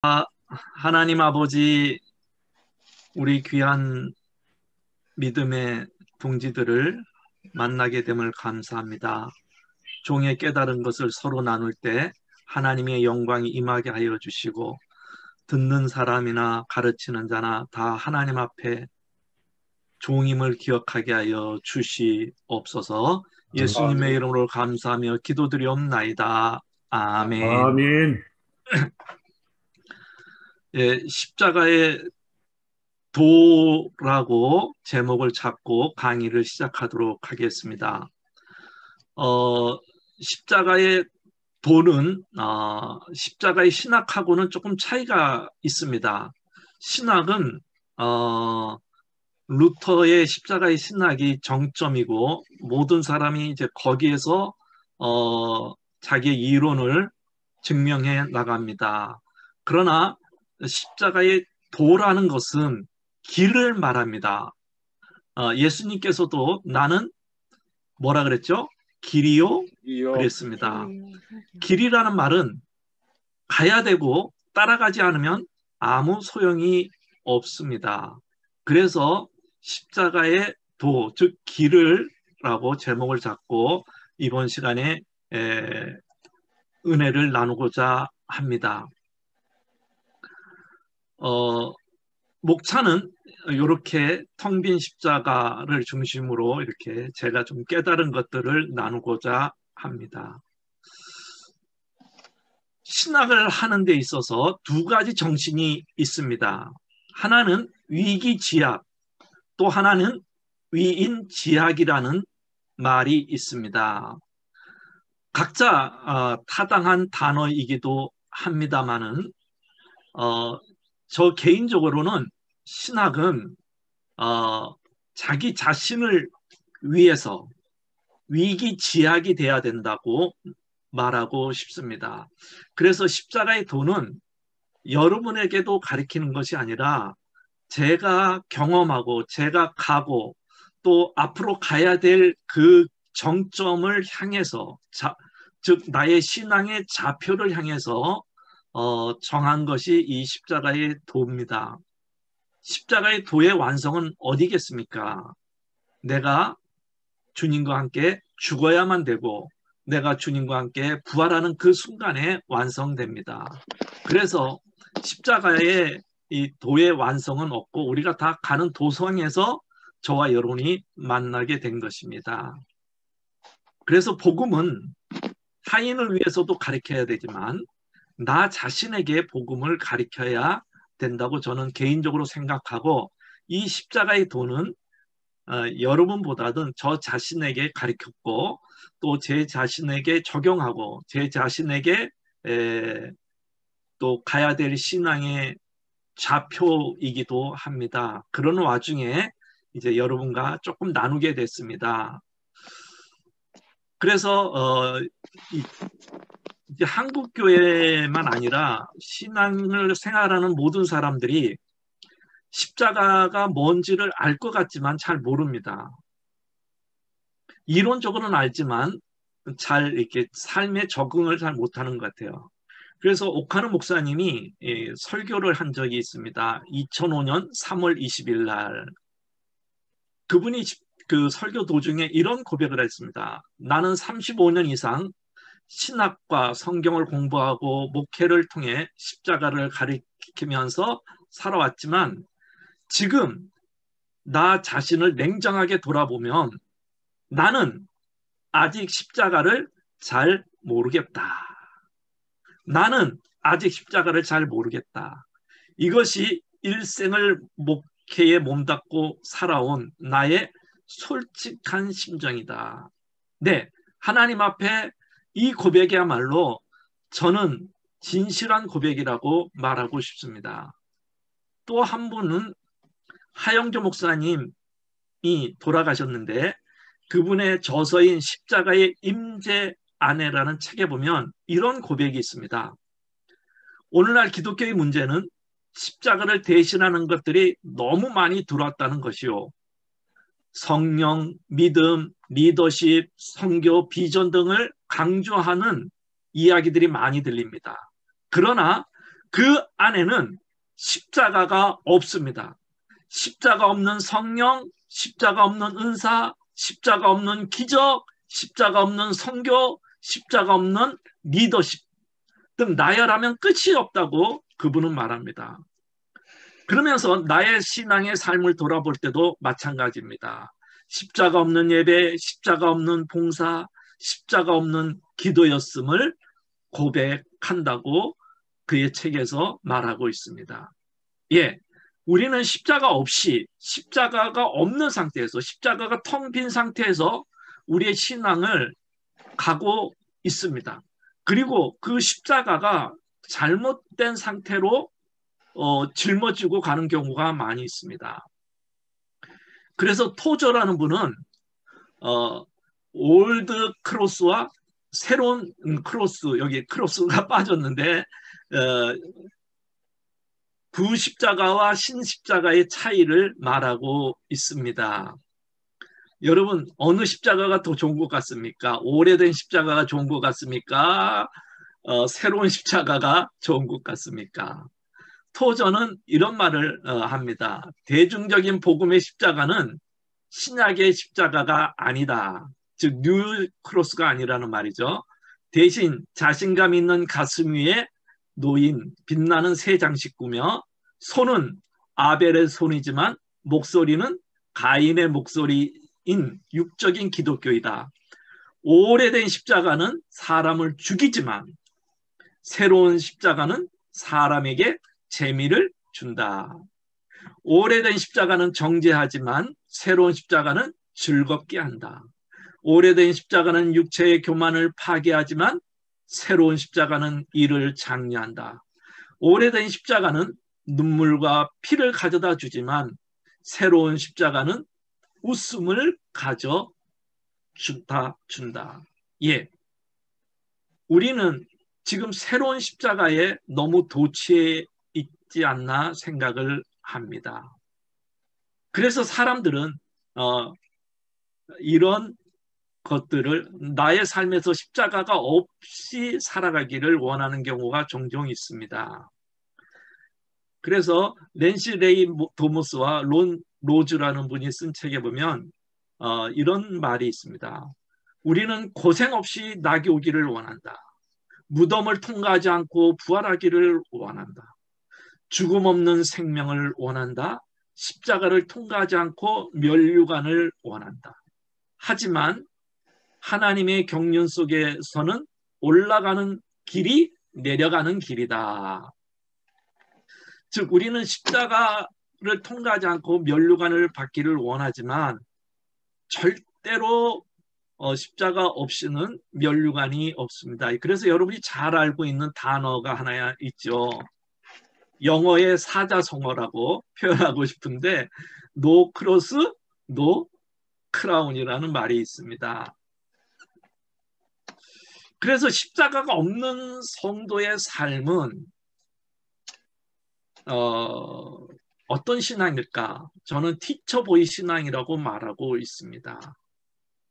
아, 하나님 아버지, 우리 귀한 믿음의 동지들을 만나게 됨을 감사합니다. 종의 깨달은 것을 서로 나눌 때 하나님의 영광이 임하게 하여 주시고, 듣는 사람이나 가르치는 자나 다 하나님 앞에 종임을 기억하게 하여 주시옵소서. 예수님의 아멘. 이름으로 감사하며 기도드리옵나이다. 아멘. 아멘. 예, 십자가의 도라고 제목을 잡고 강의를 시작하도록 하겠습니다. 십자가의 도는 십자가의 신학하고는 조금 차이가 있습니다. 신학은 루터의 십자가의 신학이 정점이고 모든 사람이 이제 거기에서 자기의 이론을 증명해 나갑니다. 그러나 십자가의 도라는 것은 길을 말합니다. 예수님께서도 나는 뭐라 그랬죠? 길이요? 이요. 그랬습니다. 길이라는 말은 가야 되고 따라가지 않으면 아무 소용이 없습니다. 그래서 십자가의 도, 즉 길을라고 제목을 잡고 이번 시간에 은혜를 나누고자 합니다. 목차는 이렇게 텅 빈 십자가를 중심으로 이렇게 제가 좀 깨달은 것들을 나누고자 합니다. 신학을 하는 데 있어서 두 가지 정신이 있습니다. 하나는 위기지약, 또 하나는 위인지약이라는 말이 있습니다. 각자 타당한 단어이기도 합니다만은 저 개인적으로는 신학은 자기 자신을 위해서 위기지약이 돼야 된다고 말하고 싶습니다. 그래서 십자가의 도는 여러분에게도 가리키는 것이 아니라 제가 경험하고 제가 가고 또 앞으로 가야 될 그 정점을 향해서 즉 나의 신앙의 좌표를 향해서 정한 것이 이 십자가의 도입니다. 십자가의 도의 완성은 어디겠습니까? 내가 주님과 함께 죽어야만 되고 내가 주님과 함께 부활하는 그 순간에 완성됩니다. 그래서 십자가의 이 도의 완성은 없고 우리가 다 가는 도성에서 저와 여러분이 만나게 된 것입니다. 그래서 복음은 타인을 위해서도 가르쳐야 되지만 나 자신에게 복음을 가르쳐야 된다고 저는 개인적으로 생각하고 이 십자가의 도는 여러분보다는 저 자신에게 가르쳤고 또 제 자신에게 적용하고 제 자신에게 또 가야 될 신앙의 좌표이기도 합니다. 그런 와중에 이제 여러분과 조금 나누게 됐습니다. 그래서 이제 한국 교회만 아니라 신앙을 생활하는 모든 사람들이 십자가가 뭔지를 알 것 같지만 잘 모릅니다. 이론적으로는 알지만 잘 이렇게 삶에 적응을 잘 못하는 것 같아요. 그래서 오카노 목사님이 설교를 한 적이 있습니다. 2005년 3월 20일 날 그분이 그 설교 도중에 이런 고백을 했습니다. 나는 35년 이상 신학과 성경을 공부하고 목회를 통해 십자가를 가리키면서 살아왔지만 지금 나 자신을 냉정하게 돌아보면 나는 아직 십자가를 잘 모르겠다. 나는 아직 십자가를 잘 모르겠다. 이것이 일생을 목회에 몸담고 살아온 나의 솔직한 심정이다. 네, 하나님 앞에 이 고백이야말로 저는 진실한 고백이라고 말하고 싶습니다. 또 한 분은 하영조 목사님이 돌아가셨는데 그분의 저서인 십자가의 임재 아내라는 책에 보면 이런 고백이 있습니다. 오늘날 기독교의 문제는 십자가를 대신하는 것들이 너무 많이 들어왔다는 것이요. 성령, 믿음, 리더십, 선교, 비전 등을 강조하는 이야기들이 많이 들립니다. 그러나 그 안에는 십자가가 없습니다. 십자가 없는 성령, 십자가 없는 은사, 십자가 없는 기적, 십자가 없는 선교, 십자가 없는 리더십 등 나열하면 끝이 없다고 그분은 말합니다. 그러면서 나의 신앙의 삶을 돌아볼 때도 마찬가지입니다. 십자가 없는 예배, 십자가 없는 봉사, 십자가 없는 기도였음을 고백한다고 그의 책에서 말하고 있습니다. 예, 우리는 십자가 없이, 십자가가 없는 상태에서, 십자가가 텅 빈 상태에서 우리의 신앙을 가고 있습니다. 그리고 그 십자가가 잘못된 상태로 짊어지고 가는 경우가 많이 있습니다. 그래서 토저라는 분은 올드 크로스와 새로운 크로스, 여기 크로스가 빠졌는데 부십자가와 신십자가의 차이를 말하고 있습니다. 여러분, 어느 십자가가 더 좋은 것 같습니까? 오래된 십자가가 좋은 것 같습니까? 새로운 십자가가 좋은 것 같습니까? 토저는 이런 말을 합니다. 대중적인 복음의 십자가는 신약의 십자가가 아니다. 즉 뉴 크로스가 아니라는 말이죠. 대신 자신감 있는 가슴 위에 놓인 빛나는 새 장식구며 손은 아벨의 손이지만 목소리는 가인의 목소리인 육적인 기독교이다. 오래된 십자가는 사람을 죽이지만 새로운 십자가는 사람에게 재미를 준다. 오래된 십자가는 정죄하지만 새로운 십자가는 즐겁게 한다. 오래된 십자가는 육체의 교만을 파괴하지만 새로운 십자가는 이를 장려한다. 오래된 십자가는 눈물과 피를 가져다 주지만 새로운 십자가는 웃음을 가져다 준다. 예, 우리는 지금 새로운 십자가에 너무 도취해 있지 않나 생각을 합니다. 그래서 사람들은 이런 것들을 나의 삶에서 십자가가 없이 살아가기를 원하는 경우가 종종 있습니다. 그래서 낸시 레이 도모스와 론 로즈라는 분이 쓴 책에 보면 이런 말이 있습니다. 우리는 고생 없이 낙이 오기를 원한다. 무덤을 통과하지 않고 부활하기를 원한다. 죽음 없는 생명을 원한다. 십자가를 통과하지 않고 면류관을 원한다. 하지만 하나님의 경륜 속에서는 올라가는 길이 내려가는 길이다. 즉 우리는 십자가를 통과하지 않고 면류관을 받기를 원하지만 절대로 십자가 없이는 면류관이 없습니다. 그래서 여러분이 잘 알고 있는 단어가 하나 있죠. 영어의 사자성어라고 표현하고 싶은데 노 크로스, 노 크라운이라는 말이 있습니다. 그래서 십자가가 없는 성도의 삶은 어떤 신앙일까? 저는 티처보이 신앙이라고 말하고 있습니다.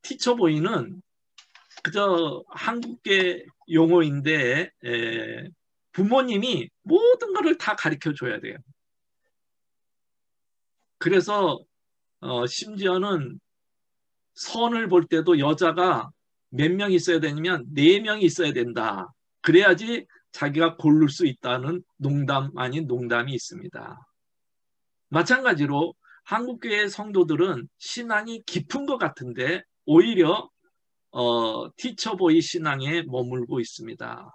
티처보이는 그저 한국계 용어인데 부모님이 모든 것을 다 가르쳐 줘야 돼요. 그래서 심지어는 선을 볼 때도 여자가 몇 명 있어야 되냐면 4명이 있어야 된다. 그래야지 자기가 고를 수 있다는 농담 아닌 농담이 있습니다. 마찬가지로 한국교회 성도들은 신앙이 깊은 것 같은데 오히려 티처보이 신앙에 머물고 있습니다.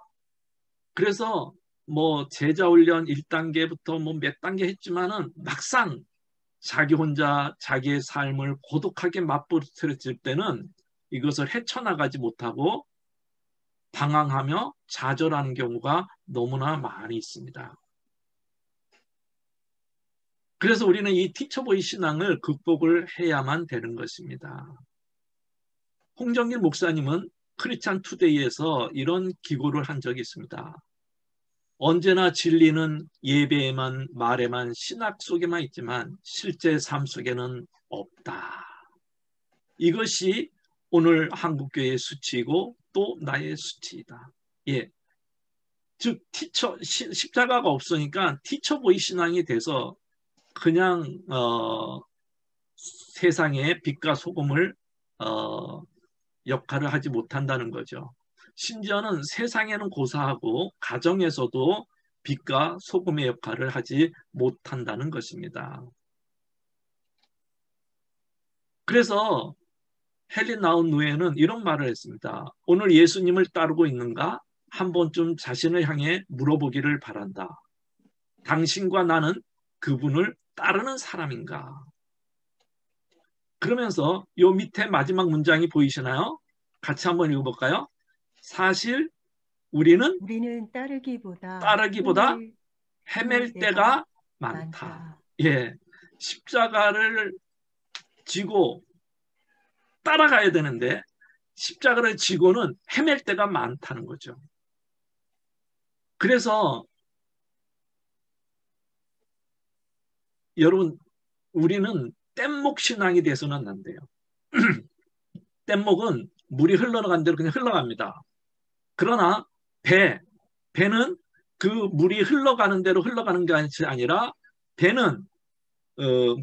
그래서 뭐 제자훈련 1단계부터 뭐 몇 단계 했지만은 막상 자기 혼자 자기의 삶을 고독하게 맛보았을 때는 이것을 헤쳐나가지 못하고 방황하며 좌절하는 경우가 너무나 많이 있습니다. 그래서 우리는 이 티처보이 신앙을 극복을 해야만 되는 것입니다. 홍정길 목사님은 크리스찬 투데이에서 이런 기고를 한 적이 있습니다. 언제나 진리는 예배에만 말에만 신학 속에만 있지만 실제 삶 속에는 없다. 이것이 오늘 한국교회의 수치이고 또 나의 수치이다. 예, 즉 십자가가 없으니까 티처보이 신앙이 돼서 그냥 세상의 빛과 소금을 역할을 하지 못한다는 거죠. 심지어는 세상에는 고사하고 가정에서도 빛과 소금의 역할을 하지 못한다는 것입니다. 그래서 헨리 나운 누에는 이런 말을 했습니다. 오늘 예수님을 따르고 있는가? 한 번쯤 자신을 향해 물어보기를 바란다. 당신과 나는 그분을 따르는 사람인가? 그러면서 요 밑에 마지막 문장이 보이시나요? 같이 한번 읽어볼까요? 사실 우리는 따르기보다 헤맬 때가 많다. 예, 십자가를 지고 따라가야 되는데 십자가를 지고는 헤맬 때가 많다는 거죠. 그래서 여러분, 우리는 뗏목 신앙이 돼서는 안 돼요. 뗏목은 물이 흘러가는 대로 그냥 흘러갑니다. 그러나 배는 그 물이 흘러가는 대로 흘러가는 게 아니라 배는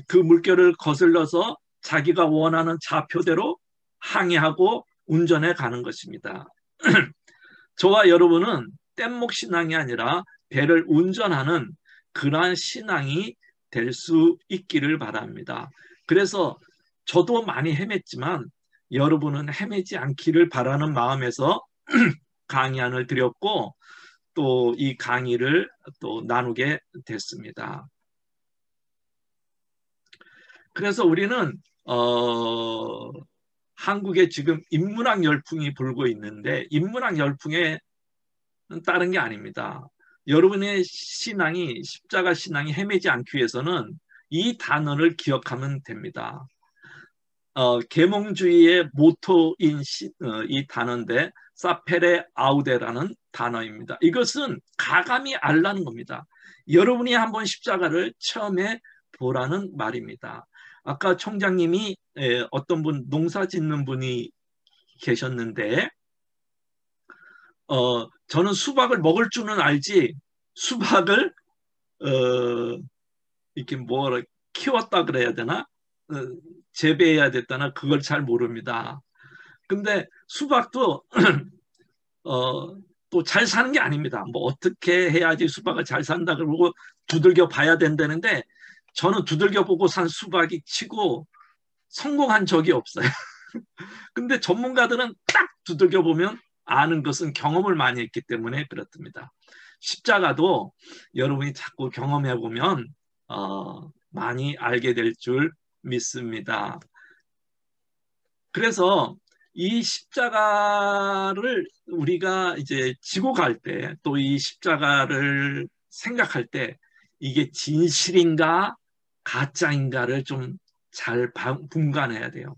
그 물결을 거슬러서 자기가 원하는 좌표대로 항해하고 운전해 가는 것입니다. 저와 여러분은 뗏목 신앙이 아니라 배를 운전하는 그러한 신앙이 될 수 있기를 바랍니다. 그래서 저도 많이 헤맸지만 여러분은 헤매지 않기를 바라는 마음에서 강의안을 드렸고 또 이 강의를 또 나누게 됐습니다. 그래서 우리는 한국에 지금 인문학 열풍이 불고 있는데 인문학 열풍에 다른 게 아닙니다. 여러분의 신앙이 십자가 신앙이 헤매지 않기 위해서는 이 단어를 기억하면 됩니다. 계몽주의의 모토인 이 단어인데 사페레 아우데라는 단어입니다. 이것은 가감히 알라는 겁니다. 여러분이 한번 십자가를 처음에 보라는 말입니다. 아까 총장님이 어떤 분 농사 짓는 분이 계셨는데 저는 수박을 먹을 줄은 알지 수박을 이렇게 뭐라 키웠다 그래야 되나 재배해야 됐다나 그걸 잘 모릅니다. 근데 수박도 또 잘 사는 게 아닙니다. 뭐 어떻게 해야지 수박을 잘 산다 그러고 두들겨 봐야 된다는데 저는 두들겨 보고 산 수박이 치고 성공한 적이 없어요. 근데 전문가들은 딱 두들겨 보면 아는 것은 경험을 많이 했기 때문에 그렇답니다. 십자가도 여러분이 자꾸 경험해 보면 많이 알게 될 줄 믿습니다. 그래서 이 십자가를 우리가 이제 지고 갈 때 또 이 십자가를 생각할 때 이게 진실인가 가짜인가를 좀 잘 분간해야 돼요.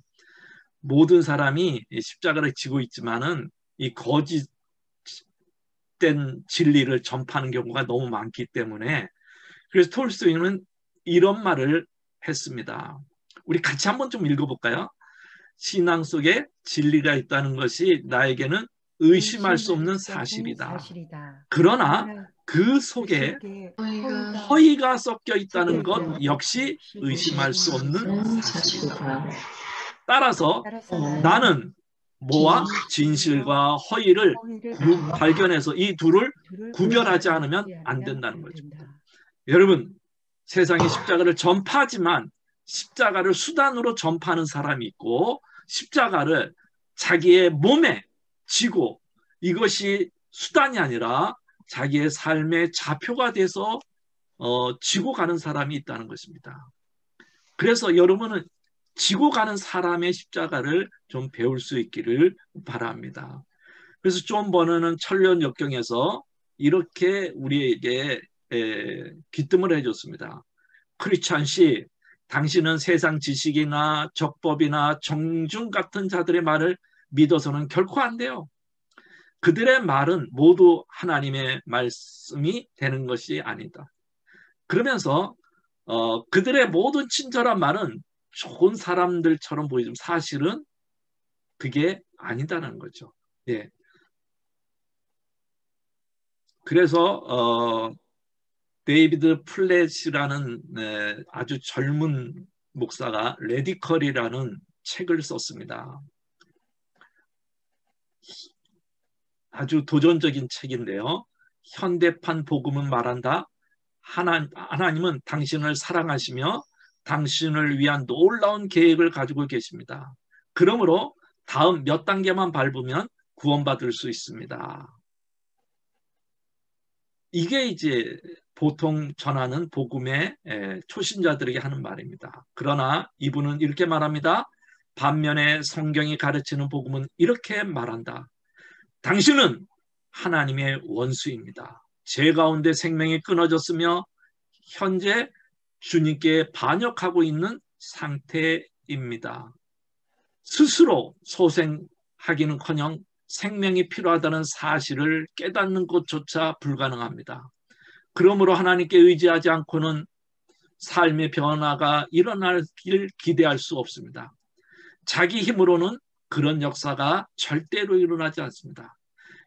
모든 사람이 십자가를 지고 있지만은 이 거짓된 진리를 전파하는 경우가 너무 많기 때문에 그래서 톨스토이는 이런 말을 했습니다. 우리 같이 한번 좀 읽어볼까요? 신앙 속에 진리가 있다는 것이 나에게는 의심할 수 없는 사실이다. 그러나 그 속에 허위가 섞여 있다는 것 역시 의심할 수 없는 사실이다. 따라서 나는 뭐와 진실과 허위를 발견해서 이 둘을 구별하지 않으면 안 된다는 거죠. 여러분, 세상에 십자가를 전파하지만 십자가를 수단으로 전파하는 사람이 있고 십자가를 자기의 몸에 지고 이것이 수단이 아니라 자기의 삶의 좌표가 돼서 지고 가는 사람이 있다는 것입니다. 그래서 여러분은 지고 가는 사람의 십자가를 좀 배울 수 있기를 바랍니다. 그래서 존 버너는 천년 역경에서 이렇게 우리에게 기뜸을 해줬습니다. 크리스찬 씨, 당신은 세상 지식이나 적법이나 정중 같은 자들의 말을 믿어서는 결코 안 돼요. 그들의 말은 모두 하나님의 말씀이 되는 것이 아니다. 그러면서 그들의 모든 친절한 말은 좋은 사람들처럼 보이지만 사실은 그게 아니다는 거죠. 예. 그래서 데이비드 플랫이라는 아주 젊은 목사가 레디컬이라는 책을 썼습니다. 아주 도전적인 책인데요. 현대판 복음은 말한다. 하나님은 당신을 사랑하시며 당신을 위한 놀라운 계획을 가지고 계십니다. 그러므로 다음 몇 단계만 밟으면 구원받을 수 있습니다. 이게 이제 보통 전하는 복음의 초신자들에게 하는 말입니다. 그러나 이분은 이렇게 말합니다. 반면에 성경이 가르치는 복음은 이렇게 말한다. 당신은 하나님의 원수입니다. 죄 가운데 생명이 끊어졌으며 현재 주님께 반역하고 있는 상태입니다. 스스로 소생하기는커녕 생명이 필요하다는 사실을 깨닫는 것조차 불가능합니다. 그러므로 하나님께 의지하지 않고는 삶의 변화가 일어나길 기대할 수 없습니다. 자기 힘으로는 그런 역사가 절대로 일어나지 않습니다.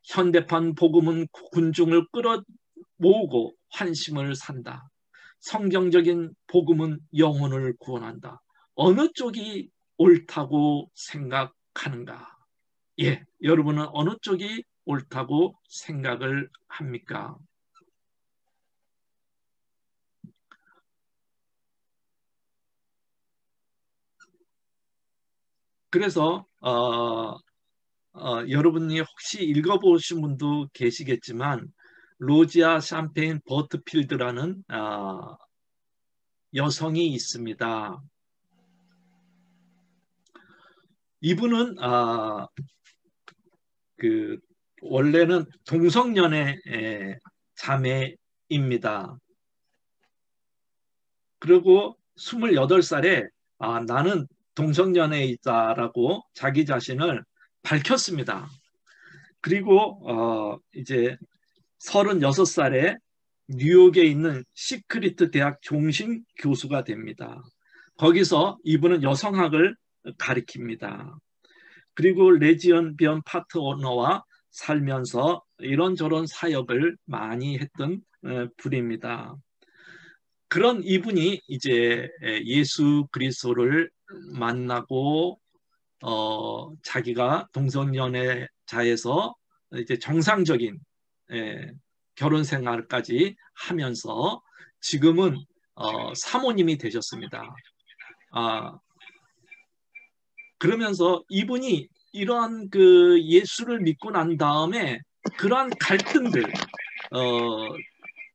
현대판 복음은 군중을 끌어모으고 환심을 산다. 성경적인 복음은 영혼을 구원한다. 어느 쪽이 옳다고 생각하는가? 예, 여러분은 어느 쪽이 옳다고 생각을 합니까? 그래서 여러분이 혹시 읽어보신 분도 계시겠지만 로지아 샴페인 버트필드라는 여성이 있습니다. 이분은 원래는 동성연애 자매입니다. 그리고 28살에 나는 동성연애에 있다라고 자기 자신을 밝혔습니다. 그리고 이제 36살에 뉴욕에 있는 시크리트 대학 종신 교수가 됩니다. 거기서 이분은 여성학을 가리킵니다. 그리고 레즈비언 파트너와 살면서 이런저런 사역을 많이 했던 분입니다. 그런 이분이 이제 예수 그리스도를 만나고 자기가 동성연애자에서 이제 정상적인 결혼 생활까지 하면서 지금은 사모님이 되셨습니다. 그러면서 이분이 이러한 예수를 믿고 난 다음에 그러한 갈등들,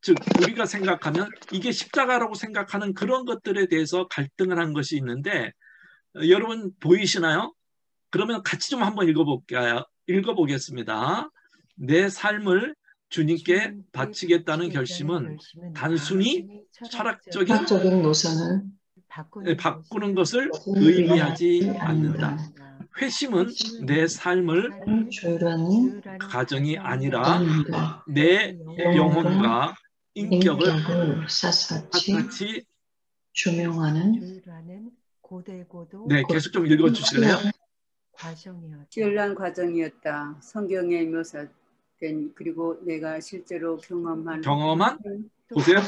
즉 우리가 생각하면 이게 십자가라고 생각하는 그런 것들에 대해서 갈등을 한 것이 있는데 여러분 보이시나요? 그러면 같이 좀 한번 읽어보겠습니다. 내 삶을 주님께 바치겠다는 결심은 단순히 철학적인 노선을 바꾸는 것을 의미하지 않는다. 회심은 내 삶을 가정이 아니라 내 영혼과 인격을 샅샅이 조명하는 네, 계속 좀 읽어주실래요? 지열난 과정이었다. 성경에 묘사된 그리고 내가 실제로 경험한 보세요.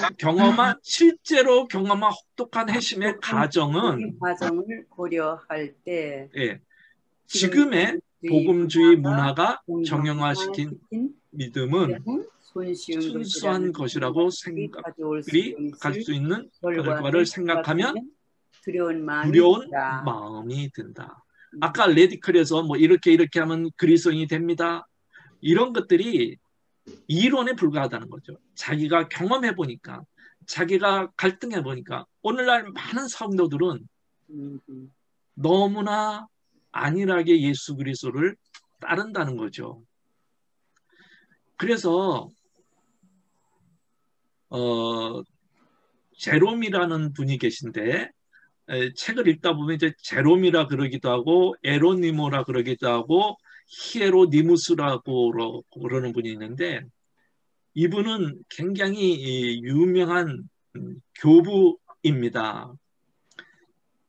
실제로 경험한 혹독한 회심의 과정을 고려할 때 지금의 복음주의 문화가 정형화시킨 믿음은 순수한 것이라고 생각들이 갈 수 있는 결과를 생각하면 두려운 마음이 든다. 아까 레디컬에서 뭐 이렇게 하면 그리스도인이 됩니다. 이런 것들이 이론에 불과하다는 거죠. 자기가 경험해 보니까, 자기가 갈등해 보니까 오늘날 많은 성도들은 너무나 안일하게 예수 그리스도를 따른다는 거죠. 그래서 제롬이라는 분이 계신데 책을 읽다 보면 이제 제롬이라 그러기도 하고 에로니모라 그러기도 하고 히에로니무스라고 그러는 분이 있는데 이분은 굉장히 유명한 교부입니다.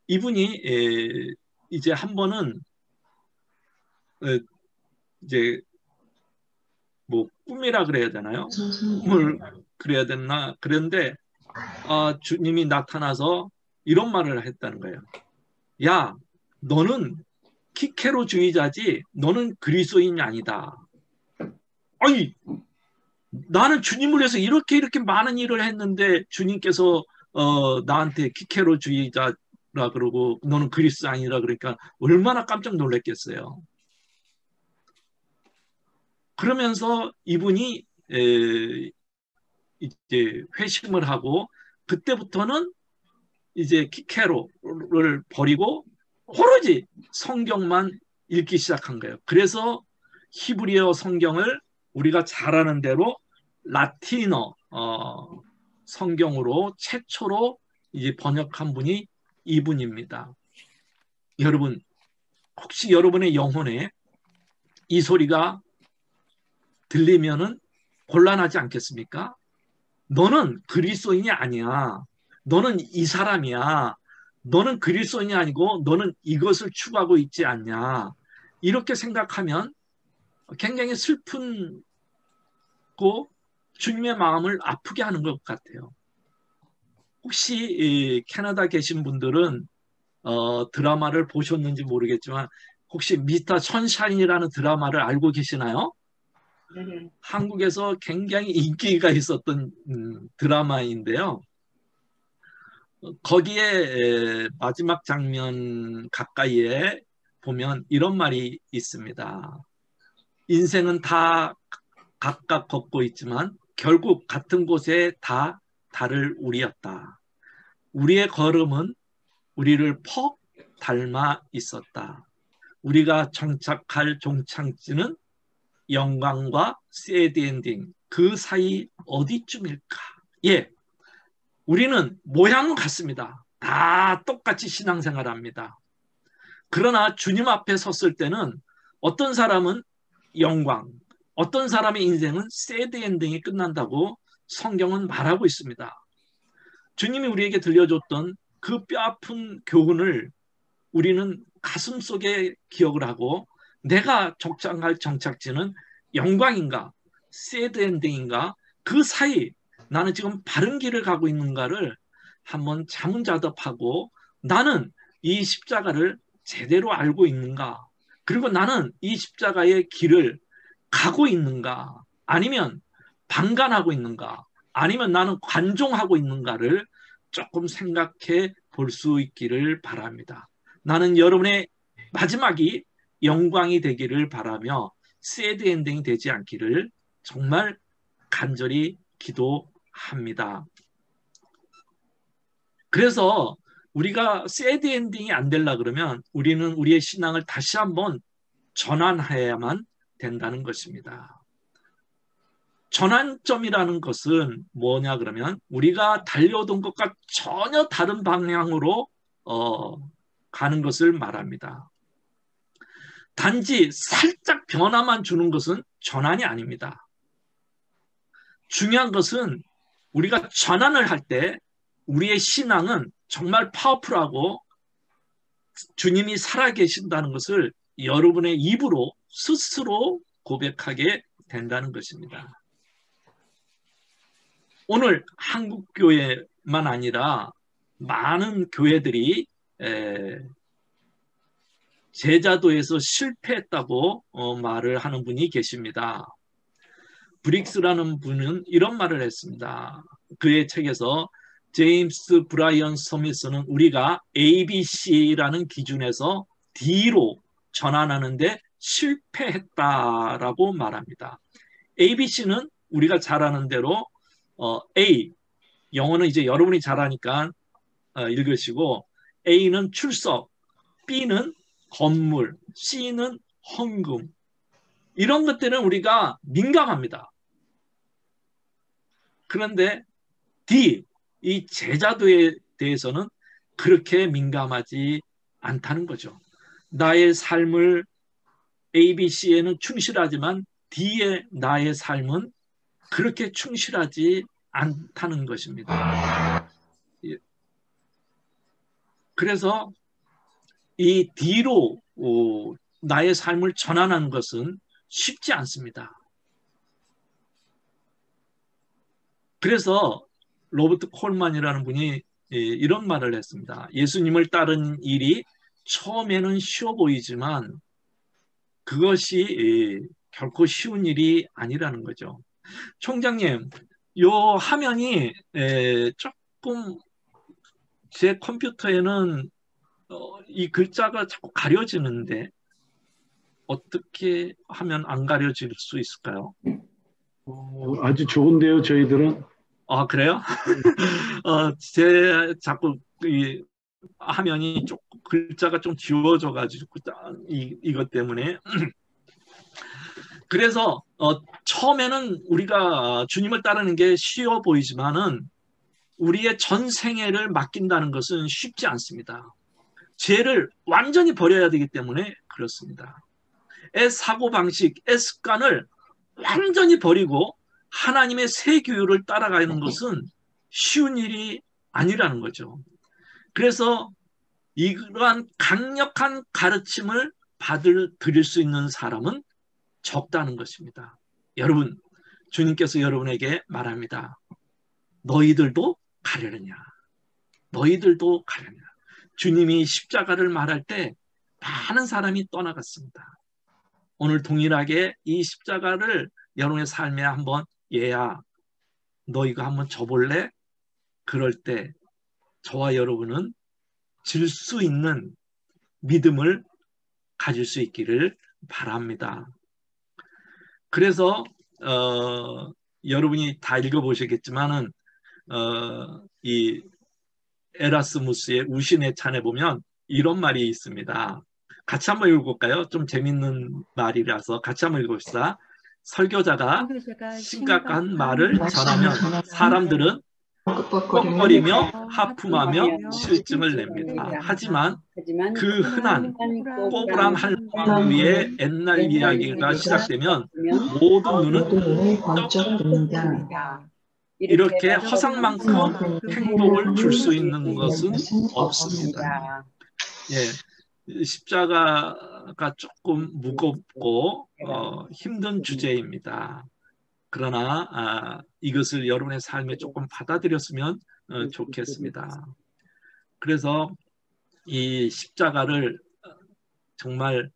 이분이 이제 한 번은 이제 뭐 꿈이라 그래야 되나요? 꿈을 그래야 됐나? 그런데 주님이 나타나서 이런 말을 했다는 거예요. 야, 너는 키케로주의자지 너는 그리스도인이 아니다. 아니, 나는 주님을 위해서 이렇게 많은 일을 했는데 주님께서 나한테 키케로주의자라 그러고 너는 그리스도인이라 그러니까 얼마나 깜짝 놀랐겠어요. 그러면서 이분이 이제 회심을 하고 그때부터는 이제 키케로를 버리고 오로지 성경만 읽기 시작한 거예요. 그래서 히브리어 성경을 우리가 잘 아는 대로 라틴어 성경으로 최초로 이제 번역한 분이 이분입니다. 여러분, 혹시 여러분의 영혼에 이 소리가 들리면은 곤란하지 않겠습니까? 너는 그리스도인이 아니야. 너는 이 사람이야. 너는 그리스도인이 아니고 너는 이것을 추구하고 있지 않냐. 이렇게 생각하면 굉장히 슬픈고 주님의 마음을 아프게 하는 것 같아요. 혹시 캐나다 계신 분들은 드라마를 보셨는지 모르겠지만 혹시 미스터 선샤인이라는 드라마를 알고 계시나요? 네. 한국에서 굉장히 인기가 있었던 드라마인데요. 거기에 마지막 장면 가까이에 보면 이런 말이 있습니다. 인생은 다 각각 걷고 있지만 결국 같은 곳에 다 달을 우리였다. 우리의 걸음은 우리를 퍽 닮아 있었다. 우리가 정착할 종착지는 영광과 새드 엔딩 그 사이 어디쯤일까? 예, 우리는 모양은 같습니다. 다 똑같이 신앙생활합니다. 그러나 주님 앞에 섰을 때는 어떤 사람은 영광, 어떤 사람의 인생은 새드 엔딩이 끝난다고 성경은 말하고 있습니다. 주님이 우리에게 들려줬던 그 뼈아픈 교훈을 우리는 가슴속에 기억을 하고 내가 적장할 정착지는 영광인가 새드 엔딩인가 그 사이 나는 지금 바른 길을 가고 있는가를 한번 자문자답하고 나는 이 십자가를 제대로 알고 있는가 그리고 나는 이 십자가의 길을 가고 있는가 아니면 방관하고 있는가 아니면 나는 관종하고 있는가를 조금 생각해 볼 수 있기를 바랍니다. 나는 여러분의 마지막이 영광이 되기를 바라며 새드 엔딩이 되지 않기를 정말 간절히 기도합니다. 그래서 우리가 새드 엔딩이 안 되려 그러면 우리는 우리의 신앙을 다시 한번 전환해야만 된다는 것입니다. 전환점이라는 것은 뭐냐 그러면 우리가 달려오던 것과 전혀 다른 방향으로 가는 것을 말합니다. 단지 살짝 변화만 주는 것은 전환이 아닙니다. 중요한 것은 우리가 전환을 할 때 우리의 신앙은 정말 파워풀하고 주님이 살아계신다는 것을 여러분의 입으로 스스로 고백하게 된다는 것입니다. 오늘 한국교회만 아니라 많은 교회들이 제자도에서 실패했다고 말을 하는 분이 계십니다. 브릭스라는 분은 이런 말을 했습니다. 그의 책에서 제임스 브라이언 서미스는 우리가 ABC라는 기준에서 D로 전환하는데 실패했다라고 말합니다. ABC는 우리가 잘 아는 대로 A, 영어는 이제 여러분이 잘 아니까 읽으시고 A는 출석, B는 건물, C는 헌금. 이런 것들은 우리가 민감합니다. 그런데 D, 이 제자도에 대해서는 그렇게 민감하지 않다는 거죠. 나의 삶을 ABC에는 충실하지만 D의 나의 삶은 그렇게 충실하지 않다는 것입니다. 그래서 이 D로 나의 삶을 전환하는 것은 쉽지 않습니다. 그래서 로버트 콜만이라는 분이 이런 말을 했습니다. 예수님을 따르는 일이 처음에는 쉬워 보이지만 그것이 결코 쉬운 일이 아니라는 거죠. 총장님, 요 화면이 조금 제 컴퓨터에는 이 글자가 자꾸 가려지는데 어떻게 하면 안 가려질 수 있을까요? 아주 좋은데요, 저희들은. 아, 그래요? 제 자꾸 이 화면이 조금 글자가 좀 지워져가지고 이것 때문에 그래서 처음에는 우리가 주님을 따르는 게 쉬워 보이지만은 우리의 전 생애를 맡긴다는 것은 쉽지 않습니다. 죄를 완전히 버려야 되기 때문에 그렇습니다. 사고방식, 습관을 완전히 버리고 하나님의 새 교율을 따라가는 것은 쉬운 일이 아니라는 거죠. 그래서 이러한 강력한 가르침을 드릴 수 있는 사람은 적다는 것입니다. 여러분, 주님께서 여러분에게 말합니다. 너희들도 가려느냐? 너희들도 가려느냐? 주님이 십자가를 말할 때 많은 사람이 떠나갔습니다. 오늘 동일하게 이 십자가를 여러분의 삶에 한번 얘야 너 이거 한번 져볼래? 그럴 때 저와 여러분은 질 수 있는 믿음을 가질 수 있기를 바랍니다. 그래서 여러분이 다 읽어보시겠지만은 이 에라스무스의 우신의 찬에 보면 이런 말이 있습니다. 같이 한번 읽어볼까요? 좀 재밌는 말이라서 같이 한번 읽어봅시다. 설교자가 심각한 말을 전하면 사람들은 꺽거리며 하품하며 실증을 냅니다. 하지만 그 흔한 꼬부랑 할머니의 옛날 이야기가 시작되면 모든 눈은 번쩍 듭니다. 이렇게 허상만큼 행복을 줄 수 있는 것은 없습니다. 예, 십자가가 조금 무겁고 힘든 주제입니다. 그러나 이것을 여러분의 삶에 조금 받아들였으면 좋겠습니다. 그래서 이 십자가를 정말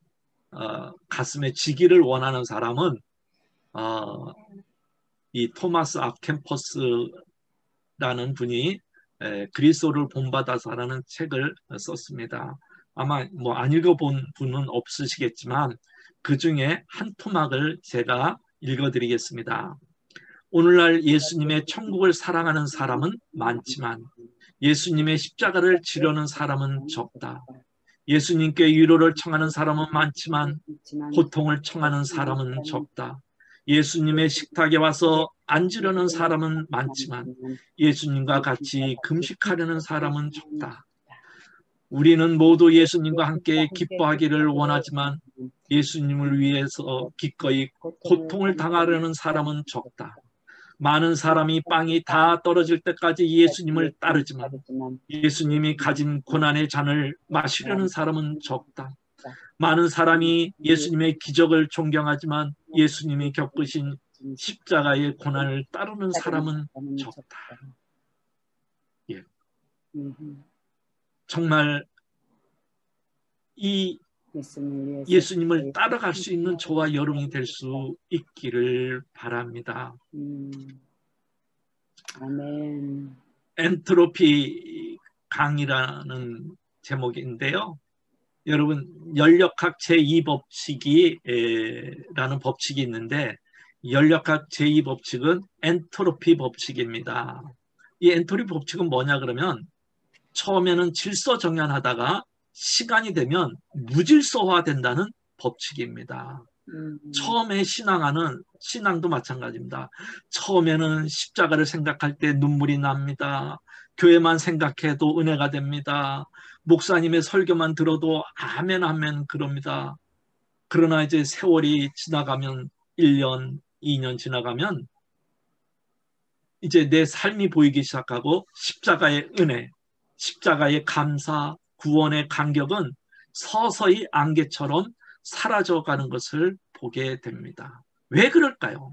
가슴에 지기를 원하는 사람은 이 토마스 아켄퍼스라는 분이 그리스도를 본받아서라는 책을 썼습니다. 아마 뭐 안 읽어본 분은 없으시겠지만 그 중에 한 토막을 제가 읽어드리겠습니다. 오늘날 예수님의 천국을 사랑하는 사람은 많지만 예수님의 십자가를 지려는 사람은 적다. 예수님께 위로를 청하는 사람은 많지만 고통을 청하는 사람은 적다. 예수님의 식탁에 와서 앉으려는 사람은 많지만 예수님과 같이 금식하려는 사람은 적다. 우리는 모두 예수님과 함께 기뻐하기를 원하지만 예수님을 위해서 기꺼이 고통을 당하려는 사람은 적다. 많은 사람이 빵이 다 떨어질 때까지 예수님을 따르지만 예수님이 가진 고난의 잔을 마시려는 사람은 적다. 많은 사람이 예수님의 기적을 존경하지만 예수님이 겪으신 십자가의 고난을 따르는 사람은 적다. 예. 정말 이 예수님을 따라갈 수 있는 저와 여러분이 될 수 있기를 바랍니다. 아멘. 엔트로피 강이라는 제목인데요. 여러분 연력학 제2법칙이라는 법칙이 있는데 연력학 제2법칙은 엔트로피 법칙입니다. 이 엔트로피 법칙은 뭐냐 그러면 처음에는 질서정연하다가 시간이 되면 무질서화 된다는 법칙입니다. 처음에 신앙도 마찬가지입니다. 처음에는 십자가를 생각할 때 눈물이 납니다. 교회만 생각해도 은혜가 됩니다. 목사님의 설교만 들어도 아멘 아멘 그럽니다. 그러나 이제 세월이 지나가면 1년, 2년 지나가면 이제 내 삶이 보이기 시작하고 십자가의 은혜, 십자가의 감사, 구원의 간격은 서서히 안개처럼 사라져가는 것을 보게 됩니다. 왜 그럴까요?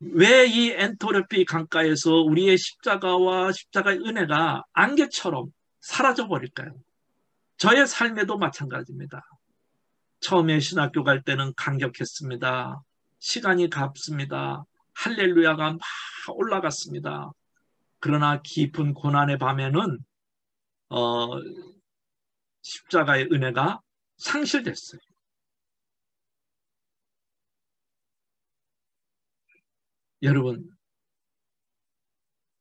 왜 이 엔토로피 강가에서 우리의 십자가와 십자가의 은혜가 안개처럼 사라져 버릴까요? 저의 삶에도 마찬가지입니다. 처음에 신학교 갈 때는 감격했습니다. 시간이 값습니다. 할렐루야가 막 올라갔습니다. 그러나 깊은 고난의 밤에는 십자가의 은혜가 상실됐어요. 여러분,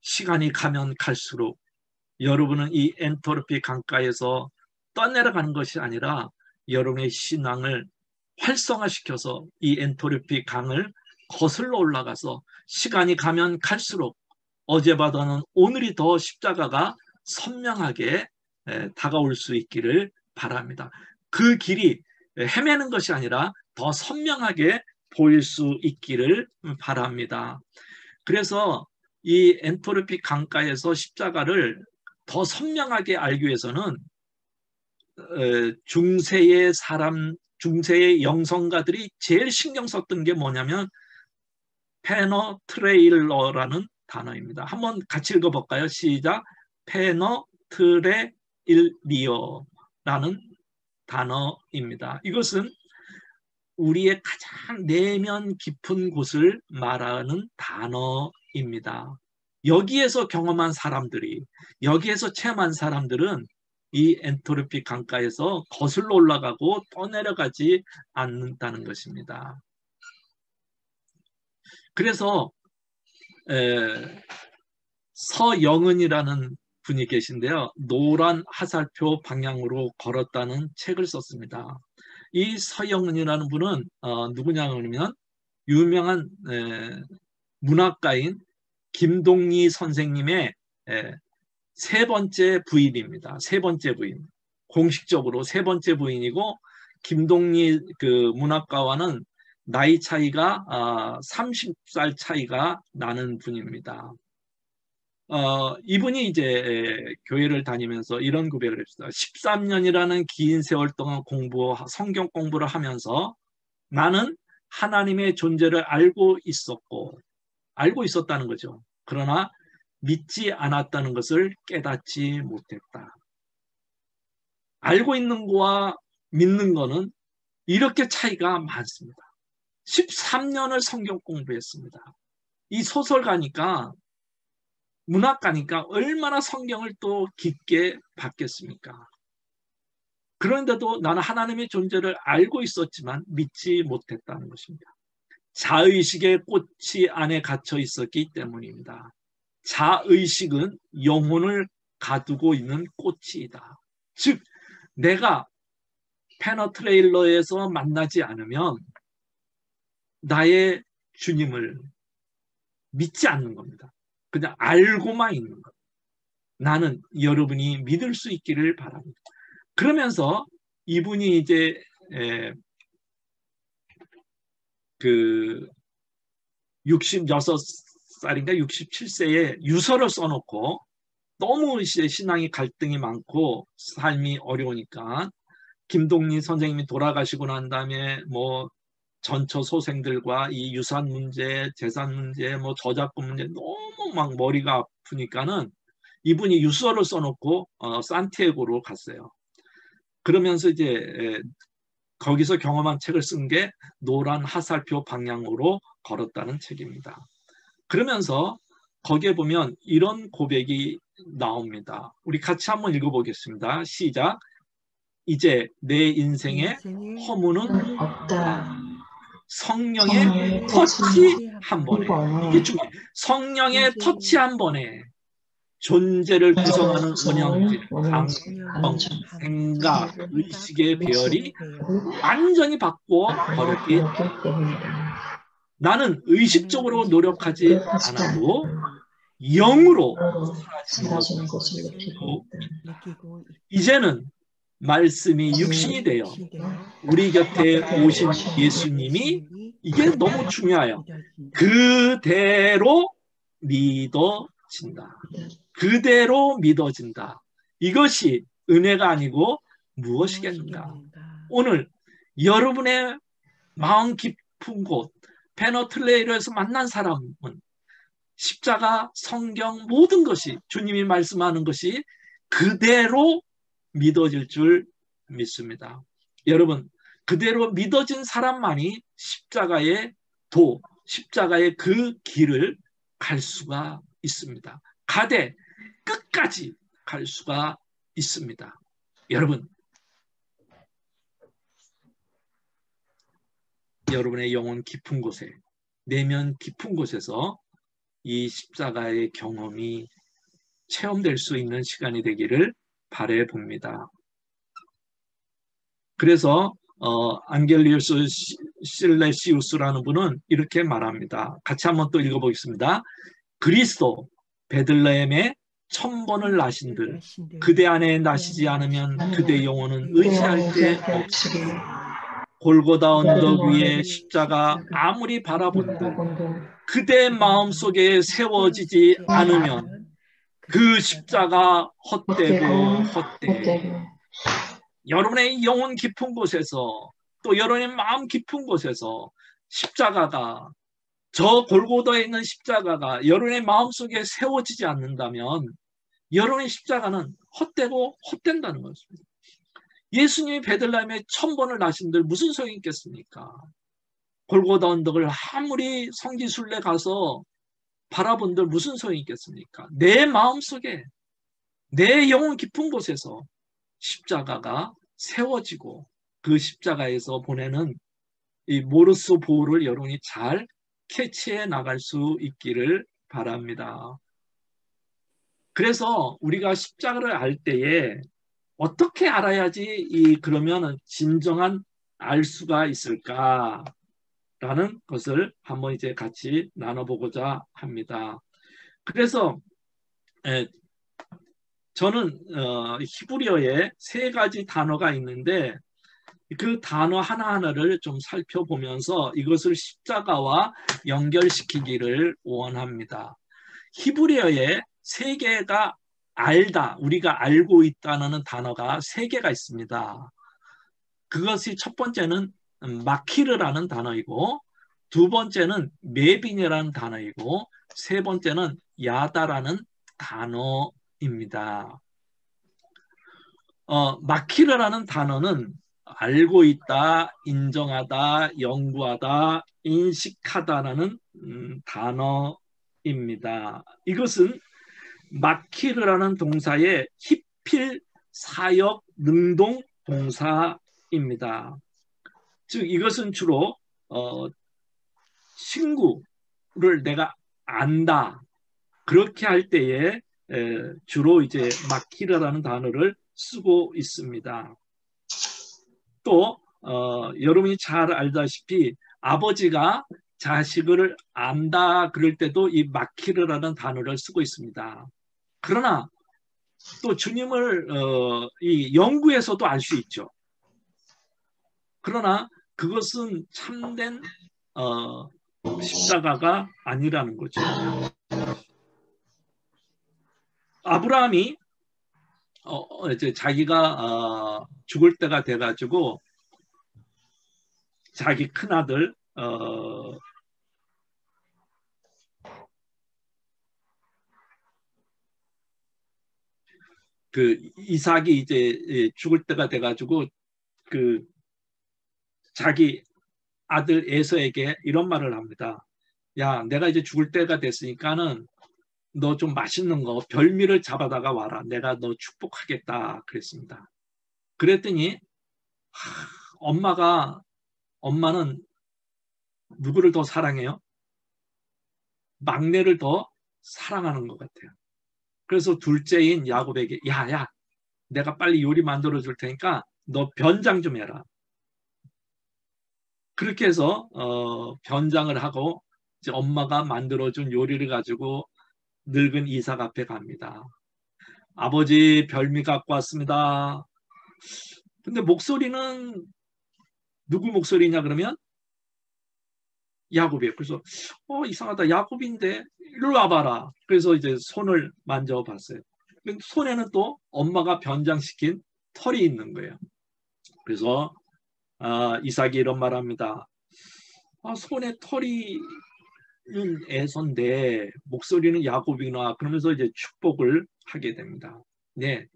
시간이 가면 갈수록 여러분은 이 엔토로피 강가에서 떠내려가는 것이 아니라 여러분의 신앙을 활성화시켜서 이 엔토로피 강을 거슬러 올라가서 시간이 가면 갈수록 어제보다는 오늘이 더 십자가가 선명하게 다가올 수 있기를 바랍니다. 그 길이 헤매는 것이 아니라 더 선명하게 보일 수 있기를 바랍니다. 그래서 이 엔토로피 강가에서 십자가를 더 선명하게 알기 위해서는 중세의 영성가들이 제일 신경 썼던 게 뭐냐면 페너트레일러라는 단어입니다. 한번 같이 읽어볼까요? 시작. 페너트레일리어라는 단어입니다. 이것은 우리의 가장 내면 깊은 곳을 말하는 단어입니다. 여기에서 경험한 사람들이, 여기에서 체험한 사람들은 이 엔토로피 강가에서 거슬러 올라가고 떠내려가지 않는다는 것입니다. 그래서 서영은이라는 분이 계신데요. 노란 화살표 방향으로 걸었다는 책을 썼습니다. 이 서영은이라는 분은 누구냐 그러면 유명한 문학가인 김동리 선생님의 세 번째 부인입니다. 세 번째 부인. 공식적으로 세 번째 부인이고 김동리 그 문학가와는 나이 차이가 30살 차이가 나는 분입니다. 이분이 이제 교회를 다니면서 이런 고백을 했습니다. 13년이라는 긴 세월 동안 성경 공부를 하면서 나는 하나님의 존재를 알고 있었다는 거죠. 그러나 믿지 않았다는 것을 깨닫지 못했다. 알고 있는 거와 믿는 거는 이렇게 차이가 많습니다. 13년을 성경 공부했습니다. 이 소설가니까 문학가니까 얼마나 성경을 또 깊게 봤겠습니까? 그런데도 나는 하나님의 존재를 알고 있었지만 믿지 못했다는 것입니다. 자의식의 꽃이 안에 갇혀 있었기 때문입니다. 자의식은 영혼을 가두고 있는 꽃이다. 즉 내가 페너트레일러에서 만나지 않으면 나의 주님을 믿지 않는 겁니다. 그냥 알고만 있는 것. 나는 여러분이 믿을 수 있기를 바랍니다. 그러면서 이분이 이제 그 66살인가 67세에 유서를 써놓고 너무 이제 신앙이 갈등이 많고 삶이 어려우니까 김동리 선생님이 돌아가시고 난 다음에 뭐 전처 소생들과 이 유산 문제, 재산 문제, 뭐 저작권 문제 너무 막 머리가 아프니까는 이분이 유서를 써놓고 산티아고로 갔어요. 그러면서 이제 거기서 경험한 책을 쓴 게 노란 화살표 방향으로 걸었다는 책입니다. 그러면서 거기에 보면 이런 고백이 나옵니다. 우리 같이 한번 읽어보겠습니다. 시작. 이제 내 인생에 허무는 없다. 성령의 터치 한 번에, 이게 중요해요. 성령의 터치 한 번에 존재를 구성하는 원형질, 감정, 생각, 의식의 배열이 완전히 바꾸어 버렸기 때문이다. 나는 의식적으로 노력하지 않아도 영으로 사라지는 것을 느끼고 이제는 말씀이 육신이 되어 우리 곁에 오신 예수님이, 이게 너무 중요해요. 그대로 믿어진다. 그대로 믿어진다. 이것이 은혜가 아니고 무엇이겠는가? 오늘 여러분의 마음 깊은 곳, 베너틀레이로에서 만난 사람은 십자가, 성경 모든 것이 주님이 말씀하는 것이 그대로 믿어질 줄 믿습니다. 여러분, 그대로 믿어진 사람만이 십자가의 십자가의 그 길을 갈 수가 있습니다. 가되 끝까지 갈 수가 있습니다. 여러분, 여러분의 영혼 깊은 곳에, 내면 깊은 곳에서 이 십자가의 경험이 체험될 수 있는 시간이 되기를 바라봅니다. 봅니다. 그래서 안겔리우스 실레시우스라는 분은 이렇게 말합니다. 같이 한번 또 읽어보겠습니다. 그리스도 베들레헴에 1000번을 나신들 그대 안에 나시지 않으면 그대 영혼은 의지할 데 없으리. 골고다 언덕 위에 십자가 아무리 바라본들 그대 마음속에 세워지지 않으면 그 십자가 헛되고 헛되고. 여러분의 영혼 깊은 곳에서 또 여러분의 마음 깊은 곳에서 십자가가, 저 골고다에 있는 십자가가 여러분의 마음속에 세워지지 않는다면 여러분의 십자가는 헛되고 헛된다는 것입니다. 예수님이 베들레헴에 1000번을 나신들 무슨 소용이 있겠습니까? 골고다 언덕을 아무리 성지순례 가서 바라본들 무슨 소용이 있겠습니까? 내 마음속에, 내 영혼 깊은 곳에서 십자가가 세워지고 그 십자가에서 보내는 이 모르스 보호를 여러분이 잘 캐치해 나갈 수 있기를 바랍니다. 그래서 우리가 십자가를 알 때에 어떻게 알아야지 그러면 진정한 알 수가 있을까라는 것을 한번 이제 같이 나눠보고자 합니다. 그래서 저는 히브리어에 3가지 단어가 있는데 그 단어 하나하나를 좀 살펴보면서 이것을 십자가와 연결시키기를 원합니다. 히브리어에 3개가 알다, 우리가 알고 있다는 단어가 3개가 있습니다. 그것이 첫 번째는 마키르라는 단어이고, 두 번째는 메빈이라는 단어이고, 세 번째는 야다라는 단어입니다. 마키르라는 단어는 알고 있다, 인정하다, 연구하다, 인식하다라는 단어입니다. 이것은 마키르라는 동사의 히필 사역 능동 동사입니다. 즉 이것은 주로 친구를 내가 안다 그렇게 할 때에 주로 이제 마키르라는 단어를 쓰고 있습니다. 또 여러분이 잘 알다시피 아버지가 자식을 안다 그럴 때도 이 마키르라는 단어를 쓰고 있습니다. 그러나 또 주님을 이 연구에서도 알 수 있죠. 그러나 그것은 참된 십자가가 아니라는 거죠. 아브라함이 이제 자기가 죽을 때가 돼가지고 자기 큰아들 그 이삭이 이제 죽을 때가 돼가지고 그 자기 아들 에서에게 이런 말을 합니다. 야, 내가 이제 죽을 때가 됐으니까는 너 좀 맛있는 거 별미를 잡아다가 와라. 내가 너 축복하겠다 그랬습니다. 그랬더니 엄마는 누구를 더 사랑해요? 막내를 더 사랑하는 것 같아요. 그래서 둘째인 야곱에게 야, 내가 빨리 요리 만들어 줄 테니까 너 변장 좀 해라. 그렇게 해서 변장을 하고 이제 엄마가 만들어준 요리를 가지고 늙은 이삭 앞에 갑니다. 아버지 별미 갖고 왔습니다. 근데 목소리는 누구 목소리냐 그러면 야곱이에요. 그래서 이상하다. 야곱인데 일로 와봐라. 그래서 이제 손을 만져봤어요. 손에는 또 엄마가 변장시킨 털이 있는 거예요. 그래서 이삭이 이런 말합니다. 손에 털이 는 에서인데 목소리는 야곱이나 그러면서 이제 축복을 하게 됩니다. 네.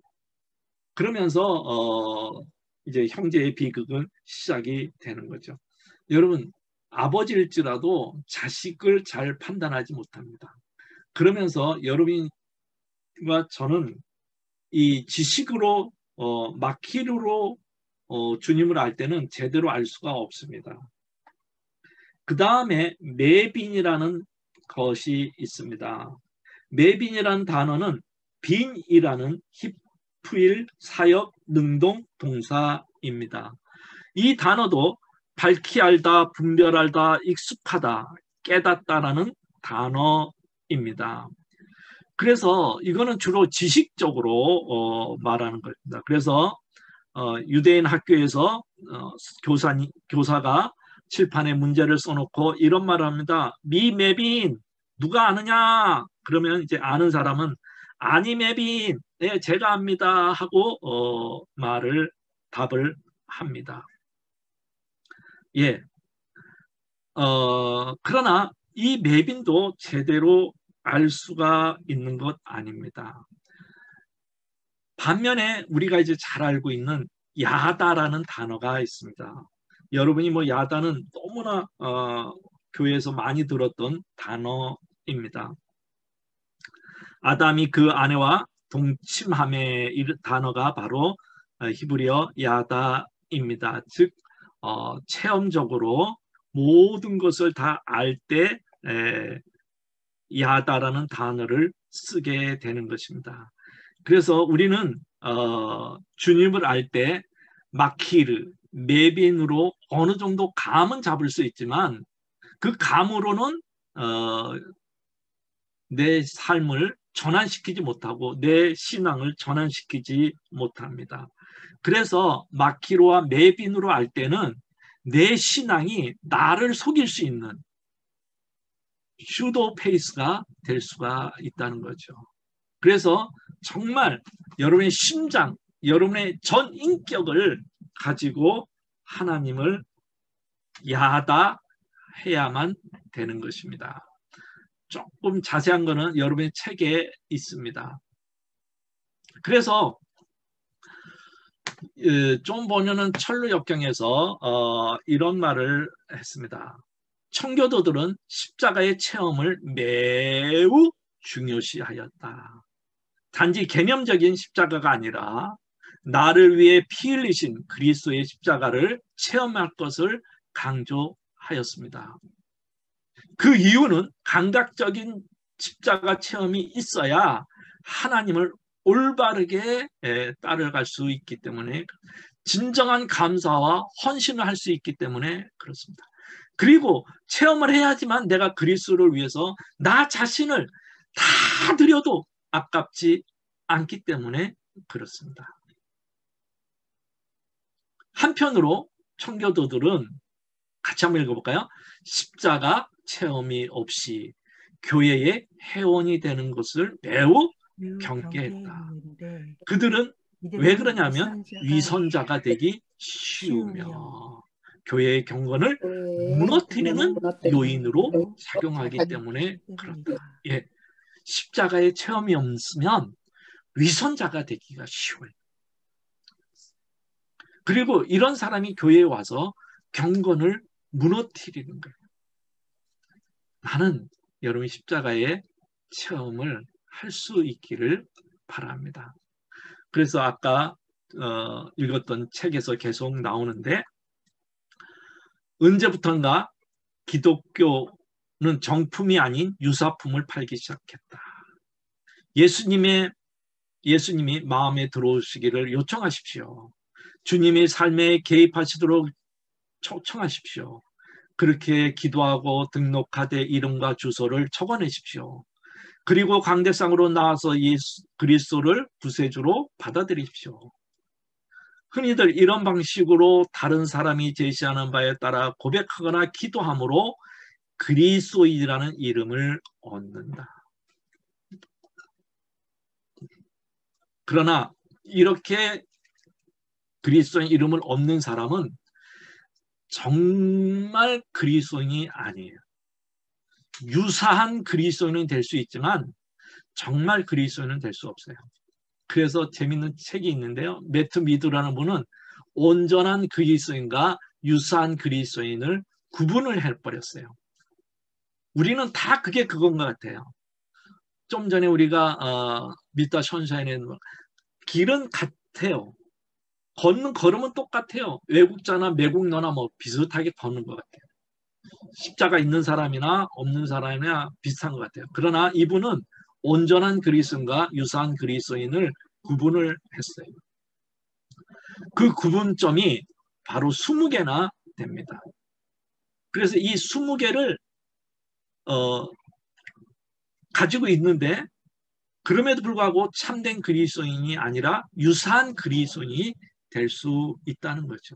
그러면서 이제 형제의 비극은 시작이 되는 거죠. 여러분, 아버지일지라도 자식을 잘 판단하지 못합니다. 그러면서 여러분과 저는 이 지식으로 마키르로 주님을 알 때는 제대로 알 수가 없습니다. 그 다음에 매빈이라는 것이 있습니다. 매빈이라는 단어는 빈이라는 히프일 사역 능동 동사입니다. 이 단어도 밝히 알다, 분별하다, 익숙하다, 깨닫다라는 단어입니다. 그래서 이거는 주로 지식적으로 말하는 겁니다. 그래서 유대인 학교에서 교사가 칠판에 문제를 써놓고 이런 말을 합니다. 미매빈 누가 아느냐? 그러면 이제 아는 사람은 아니 매빈 네 제가 압니다 하고 답을 합니다. 예. 그러나 이 매빈도 제대로 알 수가 있는 것 아닙니다. 반면에 우리가 이제 잘 알고 있는 야다라는 단어가 있습니다. 여러분이 뭐 야다는 너무나 교회에서 많이 들었던 단어입니다. 아담이 그 아내와 동침함의 단어가 바로 히브리어 야다입니다. 즉 체험적으로 모든 것을 다 알 때 야다라는 단어를 쓰게 되는 것입니다. 그래서 우리는 주님을 알 때 마키르, 매빈으로 어느 정도 감은 잡을 수 있지만 그 감으로는 내 삶을 전환시키지 못하고 내 신앙을 전환시키지 못합니다. 그래서 마키로와 매빈으로 알 때는 내 신앙이 나를 속일 수 있는 슈도 페이스가 될 수가 있다는 거죠. 그래서 정말 여러분의 심장, 여러분의 전 인격을 가지고 하나님을 야다해야만 되는 것입니다. 조금 자세한 거는 여러분의 책에 있습니다. 그래서 존 버녀는 철로 역경에서 이런 말을 했습니다. 청교도들은 십자가의 체험을 매우 중요시하였다. 단지 개념적인 십자가가 아니라 나를 위해 피 흘리신 그리스도의 십자가를 체험할 것을 강조하였습니다. 그 이유는 감각적인 십자가 체험이 있어야 하나님을 올바르게 따라갈 수 있기 때문에 진정한 감사와 헌신을 할 수 있기 때문에 그렇습니다. 그리고 체험을 해야지만 내가 그리스도를 위해서 나 자신을 다 드려도 아깝지 않기 때문에 그렇습니다. 한편으로 청교도들은 같이 한번 읽어볼까요? 십자가 체험이 없이 교회의 회원이 되는 것을 매우 경계했다. 그들은 왜 그러냐면 위선자가 되기 쉬우며 교회의 경건을 무너뜨리는 요인으로 작용하기 때문에 그렇다. 예, 십자가의 체험이 없으면 위선자가 되기가 쉬워요. 그리고 이런 사람이 교회에 와서 경건을 무너뜨리는 거예요. 나는 여러분이 십자가의 체험을 할 수 있기를 바랍니다. 그래서 아까 읽었던 책에서 계속 나오는데 언제부턴가 기독교는 정품이 아닌 유사품을 팔기 시작했다. 예수님이 마음에 들어오시기를 요청하십시오. 주님의 삶에 개입하시도록 초청하십시오. 그렇게 기도하고 등록카드에 이름과 주소를 적어내십시오. 그리고 강대상으로 나와서 예수 그리스도를 구세주로 받아들이십시오. 흔히들 이런 방식으로 다른 사람이 제시하는 바에 따라 고백하거나 기도함으로 그리스도인이라는 이름을 얻는다. 그러나 이렇게 그리스도인 이름을 얻는 사람은 정말 그리스도인이 아니에요. 유사한 그리스도인은 될 수 있지만 정말 그리스도인은 될 수 없어요. 그래서 재밌는 책이 있는데요. 매트 미드라는 분은 온전한 그리스도인과 유사한 그리스도인을 구분을 해버렸어요. 우리는 다 그게 그건 것 같아요. 좀 전에 우리가 미타 션샤인에 길은 같아요. 걸음은 똑같아요. 외국자나 매국노나 뭐 비슷하게 걷는 것 같아요. 십자가 있는 사람이나 없는 사람이나 비슷한 것 같아요. 그러나 이분은 온전한 그리스도인과 유사한 그리스도인을 구분을 했어요. 그 구분점이 바로 20개나 됩니다. 그래서 이 20개를 가지고 있는데 그럼에도 불구하고 참된 그리스도인이 아니라 유사한 그리스도인이 될 수 있다는 거죠.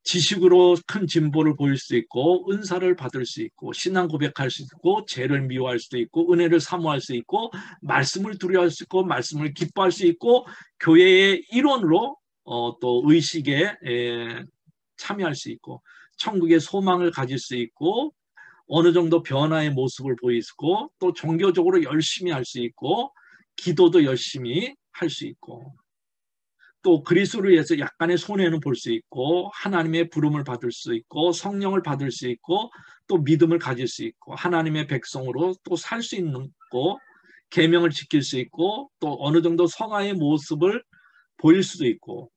지식으로 큰 진보를 보일 수 있고 은사를 받을 수 있고 신앙 고백할 수 있고 죄를 미워할 수도 있고 은혜를 사모할 수 있고 말씀을 두려워할 수 있고 말씀을 기뻐할 수 있고 교회의 일원으로 또 의식에 참여할 수 있고 천국의 소망을 가질 수 있고 어느 정도 변화의 모습을 보이고 또 종교적으로 열심히 할 수 있고 기도도 열심히 할 수 있고 또 그리스도를 위해서 약간의 손해는 볼 수 있고 하나님의 부름을 받을 수 있고 성령을 받을 수 있고 또 믿음을 가질 수 있고 하나님의 백성으로 또 살 수 있는 거 계명을 지킬 수 있고 또 어느 정도 성화의 모습을 보일 수도 있고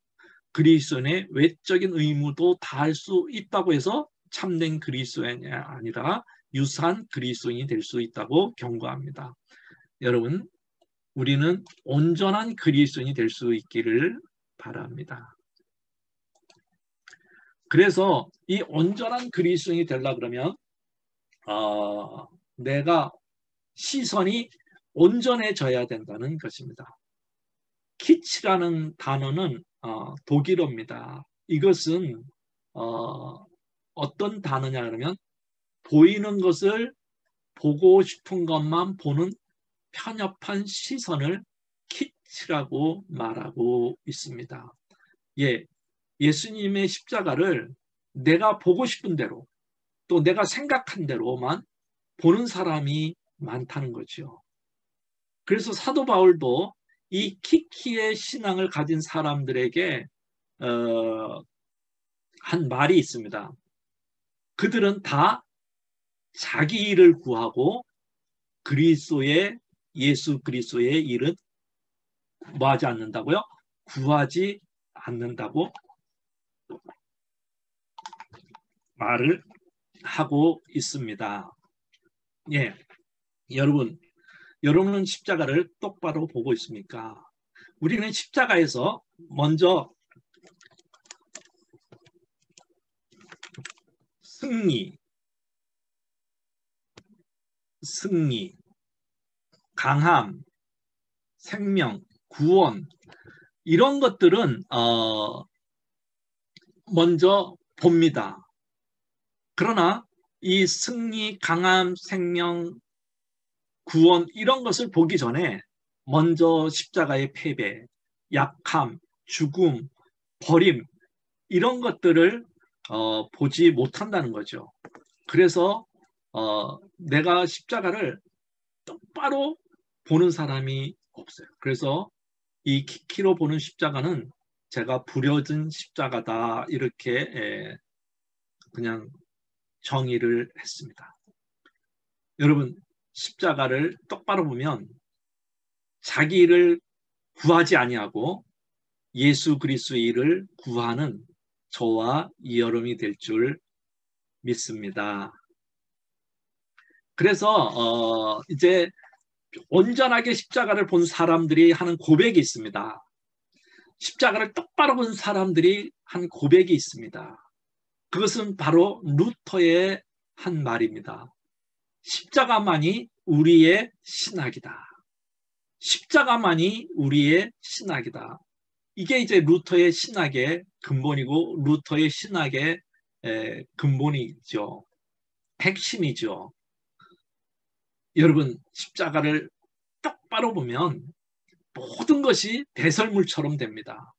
그리스도인의 외적인 의무도 다할 수 있다고 해서 참된 그리스도인이 아니라 유사한 그리스도인이 될 수 있다고 경고합니다. 여러분, 우리는 온전한 그리스도인이 될 수 있기를 바랍니다. 그래서 이 온전한 그리스도인이 되려고 그러면 내가 시선이 온전해져야 된다는 것입니다. 키치라는 단어는 독일어입니다. 이것은 어떤 단어냐 그러면 보이는 것을 보고 싶은 것만 보는 편협한 시선을 키치라고 말하고 있습니다. 예수님의 십자가를 내가 보고 싶은 대로 또 내가 생각한 대로만 보는 사람이 많다는 거죠. 그래서 사도 바울도 이 키키의 신앙을 가진 사람들에게 한 말이 있습니다. 그들은 다 자기 일을 구하고 예수 그리스도의 일은 뭐하지 않는다고요? 구하지 않는다고 말을 하고 있습니다. 여러분은 십자가를 똑바로 보고 있습니까? 우리는 십자가에서 먼저 승리, 강함, 생명, 구원 이런 것들은 먼저 봅니다. 그러나 이 승리, 강함, 생명, 구원 이런 것을 보기 전에 먼저 십자가의 패배, 약함, 죽음, 버림 이런 것들을 보지 못한다는 거죠. 그래서 내가 십자가를 똑바로 보는 사람이 없어요. 그래서 이 키키로 보는 십자가는 제가 부려진 십자가다 이렇게 그냥 정의를 했습니다. 여러분 십자가를 똑바로 보면 자기 일을 구하지 아니하고 예수 그리스도의 일을 구하는 저와 여러분이 될 줄 믿습니다. 그래서 이제 온전하게 십자가를 본 사람들이 하는 고백이 있습니다. 십자가를 똑바로 본 사람들이 한 고백이 있습니다. 그것은 바로 루터의 한 말입니다. 십자가만이 우리의 신학이다. 십자가만이 우리의 신학이다. 이게 이제 루터의 신학의 근본이고 루터의 신학의 근본이죠. 핵심이죠. 여러분 십자가를 똑바로 보면 모든 것이 배설물처럼 됩니다.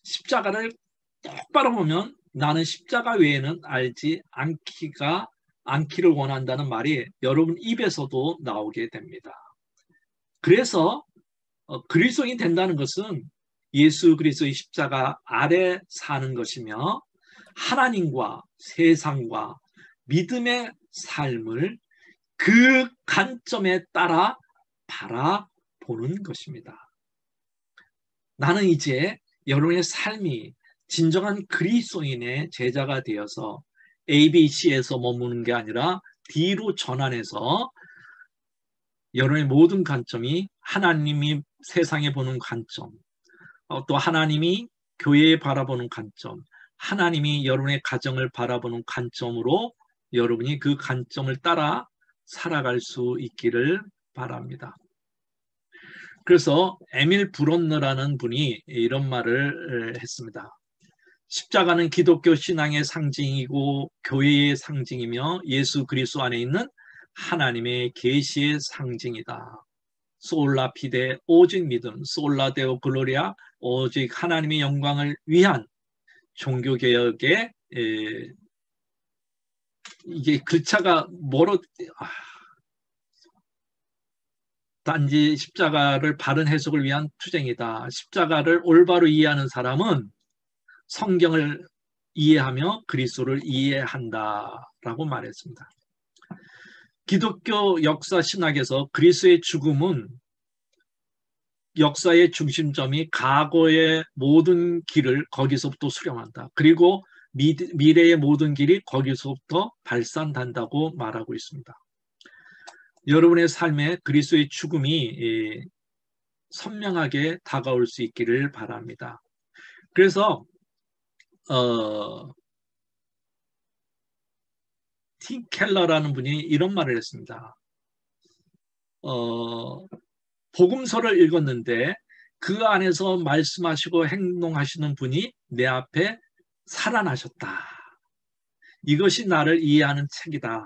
십자가를 똑바로 보면 나는 십자가 외에는 알지 않기를 원한다는 말이 여러분 입에서도 나오게 됩니다. 그래서 그리스도인이 된다는 것은 예수 그리스도의 십자가 아래 사는 것이며 하나님과 세상과 믿음의 삶을 그 관점에 따라 바라보는 것입니다. 나는 이제 여러분의 삶이 진정한 그리스도인의 제자가 되어서 ABC에서 머무는 게 아니라 D로 전환해서 여러분의 모든 관점이 하나님이 세상에 보는 관점, 또 하나님이 교회에 바라보는 관점, 하나님이 여러분의 가정을 바라보는 관점으로 여러분이 그 관점을 따라 살아갈 수 있기를 바랍니다. 그래서 에밀 브론너라는 분이 이런 말을 했습니다. 십자가는 기독교 신앙의 상징이고 교회의 상징이며 예수 그리스도 안에 있는 하나님의 계시의 상징이다. 솔라 피데 오직 믿음, 솔라 데오 글로리아 오직 하나님의 영광을 위한 종교개혁의 이게 글자가 단지 십자가를 바른 해석을 위한 투쟁이다. 십자가를 올바로 이해하는 사람은 성경을 이해하며 그리스도를 이해한다라고 말했습니다. 기독교 역사 신학에서 그리스도의 죽음은 역사의 중심점이 과거의 모든 길을 거기서부터 수렴한다. 그리고 미래의 모든 길이 거기서부터 발산된다고 말하고 있습니다. 여러분의 삶에 그리스도의 죽음이 선명하게 다가올 수 있기를 바랍니다. 그래서 팀 켈러라는 분이 이런 말을 했습니다. 복음서를 읽었는데 그 안에서 말씀하시고 행동하시는 분이 내 앞에 살아나셨다. 이것이 나를 이해하는 책이다.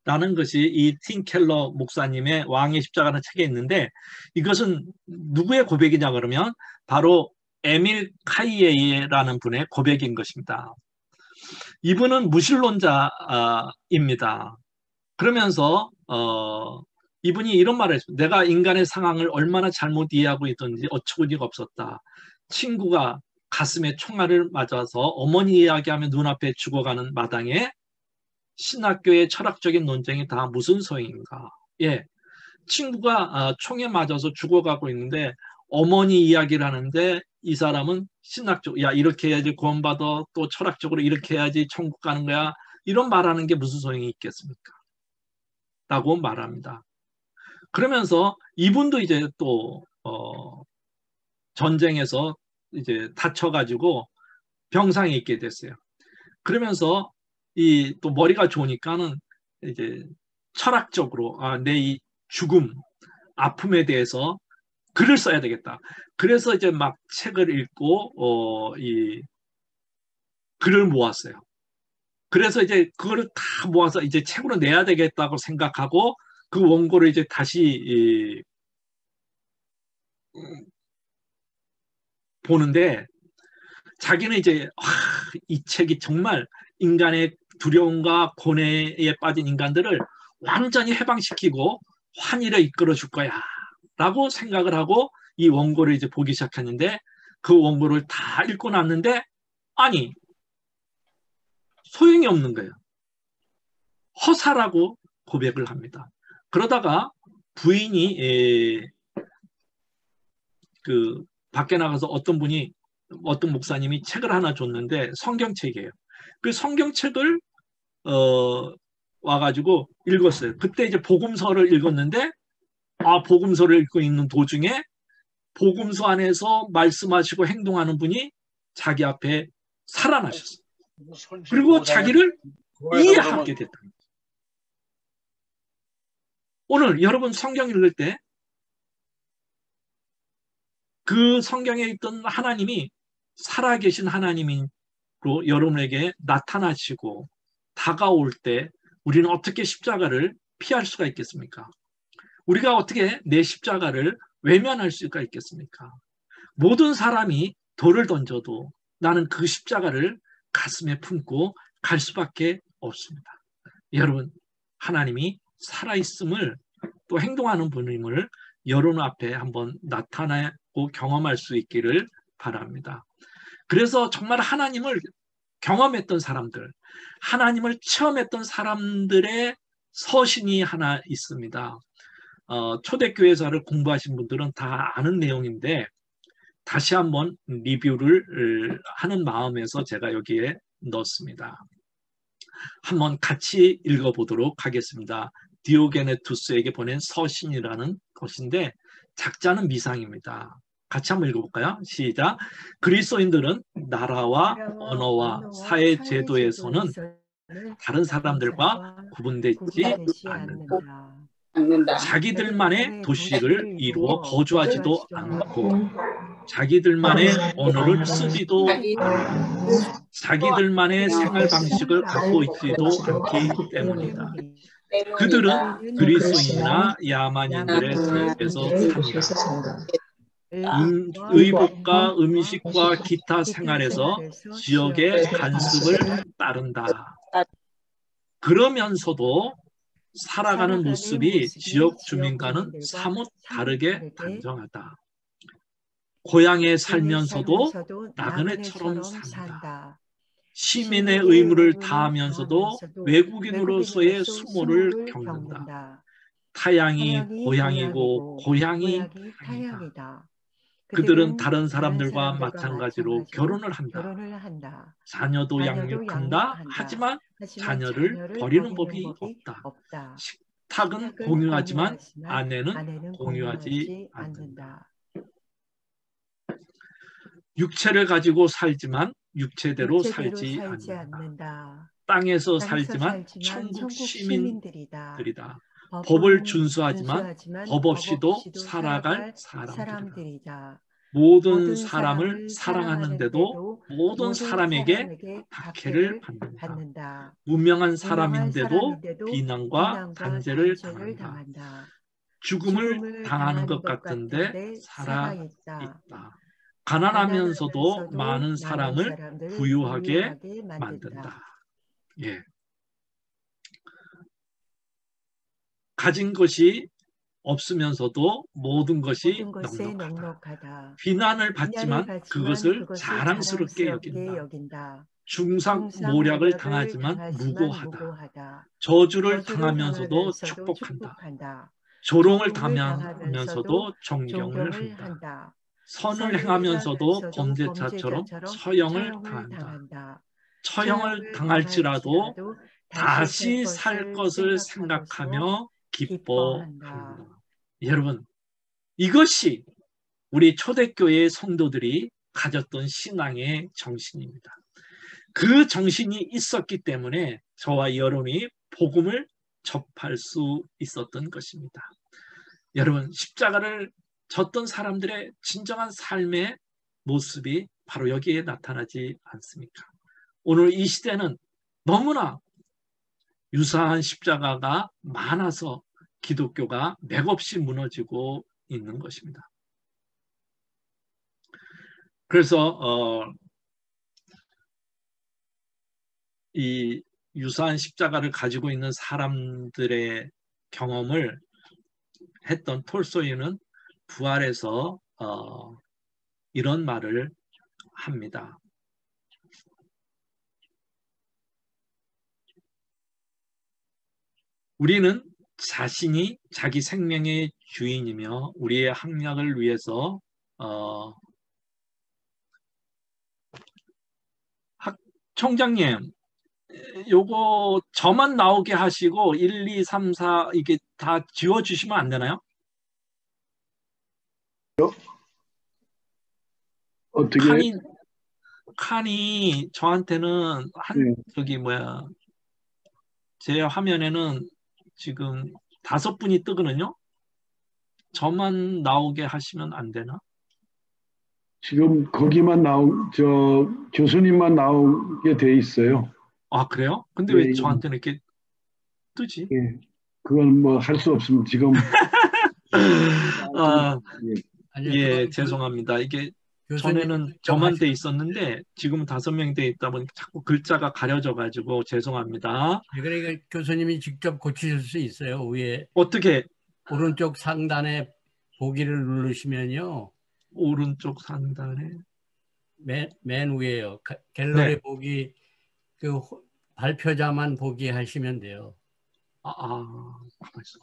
라는 것이 이 팀 켈러 목사님의 왕의 십자가라는 책에 있는데 이것은 누구의 고백이냐 그러면 바로 에밀 카이에라는 분의 고백인 것입니다. 이분은 무신론자입니다. 그러면서 이분이 이런 말을 했습니다. 내가 인간의 상황을 얼마나 잘못 이해하고 있던지 어처구니가 없었다. 친구가 가슴에 총알을 맞아서 어머니 이야기하며 눈앞에 죽어가는 마당에 신학교의 철학적인 논쟁이 다 무슨 소용인가. 예, 친구가 총에 맞아서 죽어가고 있는데 어머니 이야기를 하는데 이 사람은 신학적, 야 이렇게 해야지 구원받아, 또 철학적으로 이렇게 해야지 천국 가는 거야. 이런 말하는 게 무슨 소용이 있겠습니까? 라고 말합니다. 그러면서 이분도 이제 또 전쟁에서 이제 다쳐가지고 병상에 있게 됐어요. 그러면서 또 머리가 좋으니까는 이제 철학적으로 내 이 죽음, 아픔에 대해서 글을 써야 되겠다. 그래서 이제 막 책을 읽고 이 글을 모았어요. 그래서 이제 그거를 다 모아서 이제 책으로 내야 되겠다고 생각하고 그 원고를 이제 다시 보는데 자기는 이제 이 책이 정말 인간의 두려움과 고뇌에 빠진 인간들을 완전히 해방시키고 환희를 이끌어 줄 거야 라고 생각을 하고 이 원고를 이제 보기 시작했는데 그 원고를 다 읽고 났는데 아니 소용이 없는 거예요. 허사라고 고백을 합니다. 그러다가 부인이 그 밖에 나가서 어떤 목사님이 책을 하나 줬는데 성경책이에요. 그 성경책을 와가지고 읽었어요. 그때 이제 복음서를 읽었는데 복음서를 읽고 있는 도중에 복음서 안에서 말씀하시고 행동하는 분이 자기 앞에 살아나셨어요. 그리고 자기를 이해하게 됐다. 오늘 여러분 성경 읽을 때 그 성경에 있던 하나님이 살아계신 하나님으로 여러분에게 나타나시고 다가올 때 우리는 어떻게 십자가를 피할 수가 있겠습니까? 우리가 어떻게 내 십자가를 외면할 수가 있겠습니까? 모든 사람이 돌을 던져도 나는 그 십자가를 가슴에 품고 갈 수밖에 없습니다. 여러분, 하나님이 살아있음을 또 행동하는 분임을 여러분 앞에 한번 나타내고 경험할 수 있기를 바랍니다. 그래서 정말 하나님을 경험했던 사람들, 하나님을 체험했던 사람들의 서신이 하나 있습니다. 초대교회사를 공부하신 분들은 다 아는 내용인데 다시 한번 리뷰를 하는 마음에서 제가 여기에 넣었습니다. 한번 같이 읽어보도록 하겠습니다. 디오게네투스에게 보낸 서신이라는 것인데 작자는 미상입니다. 같이 한번 읽어볼까요? 시작. 그리스도인들은 나라와 언어와 사회 제도에서는 다른 사람들과 구분되지 않는다. 자기들만의 도시를 이루어 거주하지도 않고 자기들만의 언어를 쓰지도 않고 자기들만의 생활 방식을 갖고 있지도 않기 때문이다. 그들은 그리스도인이나 야만인들의 삶에서 산다. 의복과 음식과 기타 생활에서 지역의 관습을 따른다. 그러면서도 살아가는 모습이 지역 주민과는 사뭇 다르게 단정하다. 고향에 살면서도 나그네처럼 산다. 시민의 의무를 다하면서도 외국인으로서의 수모를 겪는다. 타향이 고향이고 고향이 타향이다. 그들은 다른 사람들과 마찬가지로 결혼을 한다. 자녀도 양육한다. 하지만 자녀를 버리는 법이 없다. 식탁은 공유하지만 아내는 공유하지 않는다. 육체를 가지고 살지만 육체대로 살지 않는다. 땅에서 살지만 천국 시민들이다. 법을 준수하지만 법 없이도 살아갈 사람들이다. 모든 사람을 사랑하는데도 모든 사람에게 박해를 받는다. 무명한 사람인데도 비난과 단죄를 당한다. 죽음을 당하는 것 같은데 살아있다. 가난하면서도 많은 사람을 부유하게 만든다. 예. 가진 것이 없으면서도 모든 것이 넉넉하다. 비난을 받지만 그것을 자랑스럽게 여긴다. 중상모략을 당하지만 무고하다. 저주를 당하면서도 축복한다. 조롱을 당하면서도 존경을 한다. 선을 행하면서도 범죄자처럼 처형을 당한다. 처형을 당할지라도 다시 살 것을 생각하며 기뻐한다. 여러분, 이것이 우리 초대교회의 성도들이 가졌던 신앙의 정신입니다. 그 정신이 있었기 때문에 저와 여러분이 복음을 접할 수 있었던 것입니다. 여러분, 십자가를 졌던 사람들의 진정한 삶의 모습이 바로 여기에 나타나지 않습니까? 오늘 이 시대는 너무나 유사한 십자가가 많아서 기독교가 맥없이 무너지고 있는 것입니다. 그래서 이 유사한 십자가를 가지고 있는 사람들의 경험을 했던 톨스토이는 부활에서 이런 말을 합니다. 우리는 자신이 자기 생명의 주인이며 우리의 학력을 위해서 총장님, 요거 저만 나오게 하시고 1, 2, 3, 4 이게 다 지워주시면 안 되나요? 어떻게? 칸이 저한테는 저기 뭐야, 제 화면에는 지금 5분이 뜨거든요. 저만 나오게 하시면 안 되나? 지금 거기만 교수님만 나오게 돼 있어요. 아, 그래요? 근데 왜 저한테는 이렇게 뜨지? 예, 그건 뭐 할 수 없습니다. 지금. 예, 죄송합니다. 이게 전에는 저만 돼 있었는데 지금은 5명이 돼 있다 보니까 자꾸 글자가 가려져 가지고 죄송합니다. 그러니까 교수님이 직접 고치실 수 있어요. 위에 어떻게? 오른쪽 상단에 보기를 누르시면요. 오른쪽 상단에 맨 위에요. 갤러리 네. 보기, 그 발표자만 보기 하시면 돼요. 가만 있어.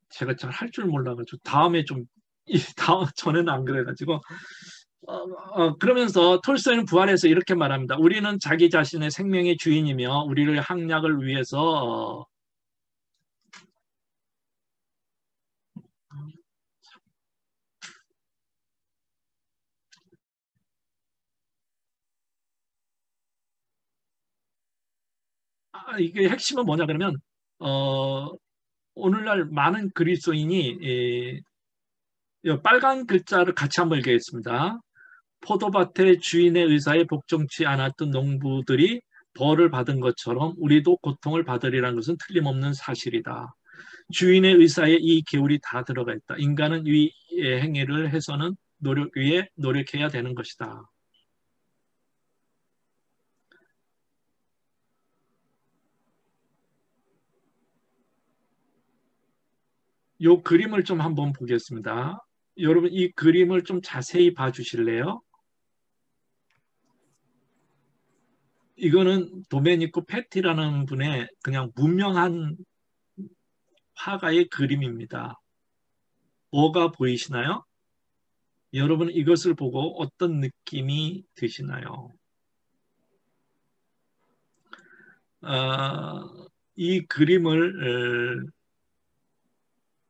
제가 잘 할 줄 몰라가지고 다음에 좀 다음 전에는 안 그래가지고 그러면서 톨스토이는 부활해서 이렇게 말합니다. 우리는 자기 자신의 생명의 주인이며 우리를 항약을 위해서 이게 핵심은 뭐냐 그러면 오늘날 많은 그리스도인이 빨간 글자를 같이 한번 읽겠습니다. 포도밭의 주인의 의사에 복종치 않았던 농부들이 벌을 받은 것처럼 우리도 고통을 받으리라는 것은 틀림없는 사실이다. 주인의 의사에 이 계율이 다 들어가 있다. 인간은 이 행위를 해서는 노력 위에 노력해야 되는 것이다. 이 그림을 좀 한번 보겠습니다. 여러분 이 그림을 좀 자세히 봐주실래요? 이거는 도메니코 페티라는 분의 그냥 무명한 화가의 그림입니다. 뭐가 보이시나요? 여러분 이것을 보고 어떤 느낌이 드시나요? 이 그림을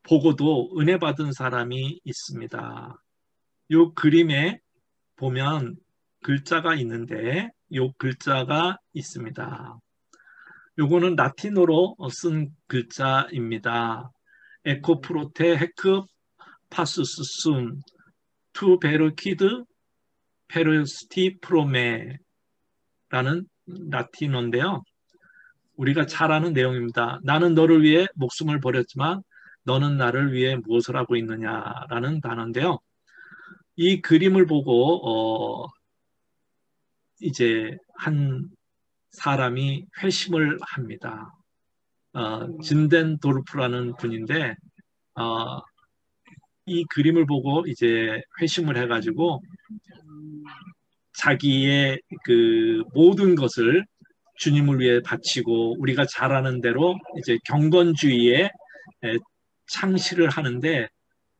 보고도 은혜 받은 사람이 있습니다. 이 그림에 보면 글자가 있는데 이 글자가 있습니다. 요거는 라틴어로 쓴 글자입니다. 에코 프로테 헤크 파수스 숨투 베르키드 페르스티 프로메 라는 라틴어인데요. 우리가 잘 아는 내용입니다. 나는 너를 위해 목숨을 버렸지만 너는 나를 위해 무엇을 하고 있느냐라는 단어인데요. 이 그림을 보고 이제 한 사람이 회심을 합니다. 진덴도르프라는 분인데 이 그림을 보고 이제 회심을 해가지고 자기의 그 모든 것을 주님을 위해 바치고 우리가 잘 아는 대로 이제 경건주의에 창시를 하는데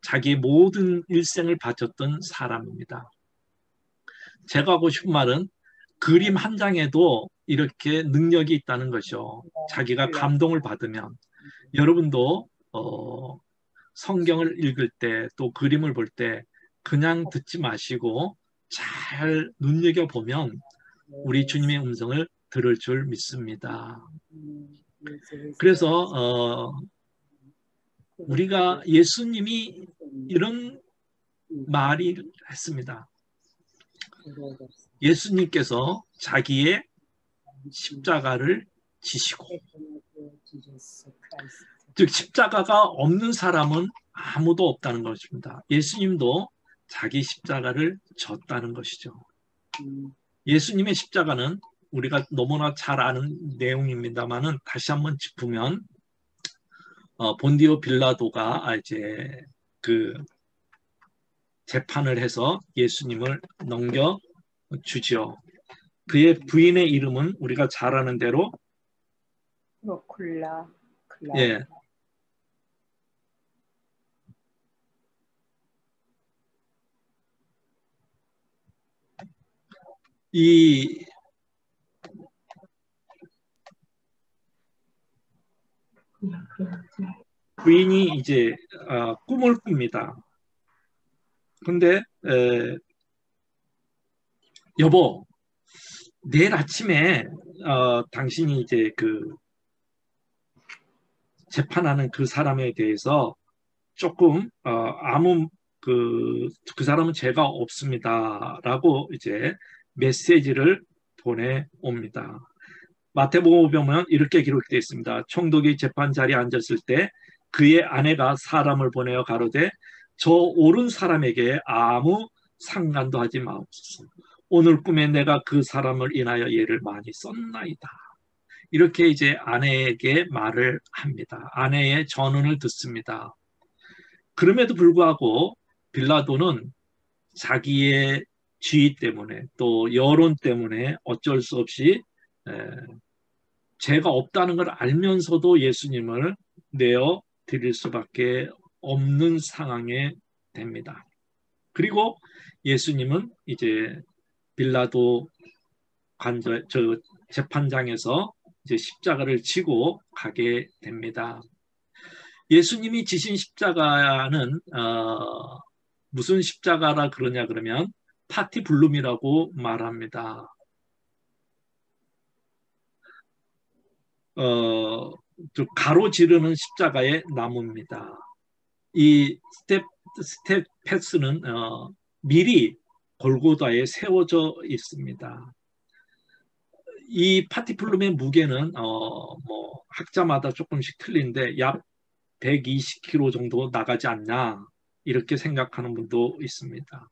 자기의 모든 일생을 바쳤던 사람입니다. 제가 하고 싶은 말은 그림 한 장에도 이렇게 능력이 있다는 것이죠. 자기가 감동을 받으면 여러분도 성경을 읽을 때 또 그림을 볼 때 그냥 듣지 마시고 잘 눈여겨보면 우리 주님의 음성을 들을 줄 믿습니다. 그래서 우리가 예수님이 이런 말을 했습니다. 예수님께서 자기의 십자가를 지시고 즉 십자가가 없는 사람은 아무도 없다는 것입니다. 예수님도 자기 십자가를 졌다는 것이죠. 예수님의 십자가는 우리가 너무나 잘 아는 내용입니다만은 다시 한번 짚으면 본디오 빌라도가 이제 그 재판을 해서 예수님을 넘겨 주지요. 그의 부인의 이름은 우리가 잘 아는 대로 프로쿨라. 예. 이 부인이 이제 꿈을 꿉니다. 근데 여보, 내일 아침에 당신이 이제 그 재판하는 그 사람에 대해서 조금 아무 그 사람은 죄가 없습니다라고 이제 메시지를 보내옵니다. 마태복음 보면 이렇게 기록되어 있습니다. 총독이 재판 자리에 앉았을 때 그의 아내가 사람을 보내어 가로되 저 옳은 사람에게 아무 상관도 하지 마옵소서. 오늘 꿈에 내가 그 사람을 인하여 예를 많이 썼나이다. 이렇게 이제 아내에게 말을 합니다. 아내의 전언을 듣습니다. 그럼에도 불구하고 빌라도는 자기의 지위 때문에 또 여론 때문에 어쩔 수 없이 죄가 없다는 걸 알면서도 예수님을 내어 드릴 수밖에 없는 상황에 됩니다. 그리고 예수님은 이제 빌라도 재판장에서 이제 십자가를 지고 가게 됩니다. 예수님이 지신 십자가는 무슨 십자가라 그러냐 그러면 파티블룸이라고 말합니다. 가로지르는 십자가의 나무입니다. 이 스테패스는 미리 골고다에 세워져 있습니다. 이 파티플룸의 무게는 뭐 학자마다 조금씩 틀린데 약 120kg 정도 나가지 않나 이렇게 생각하는 분도 있습니다.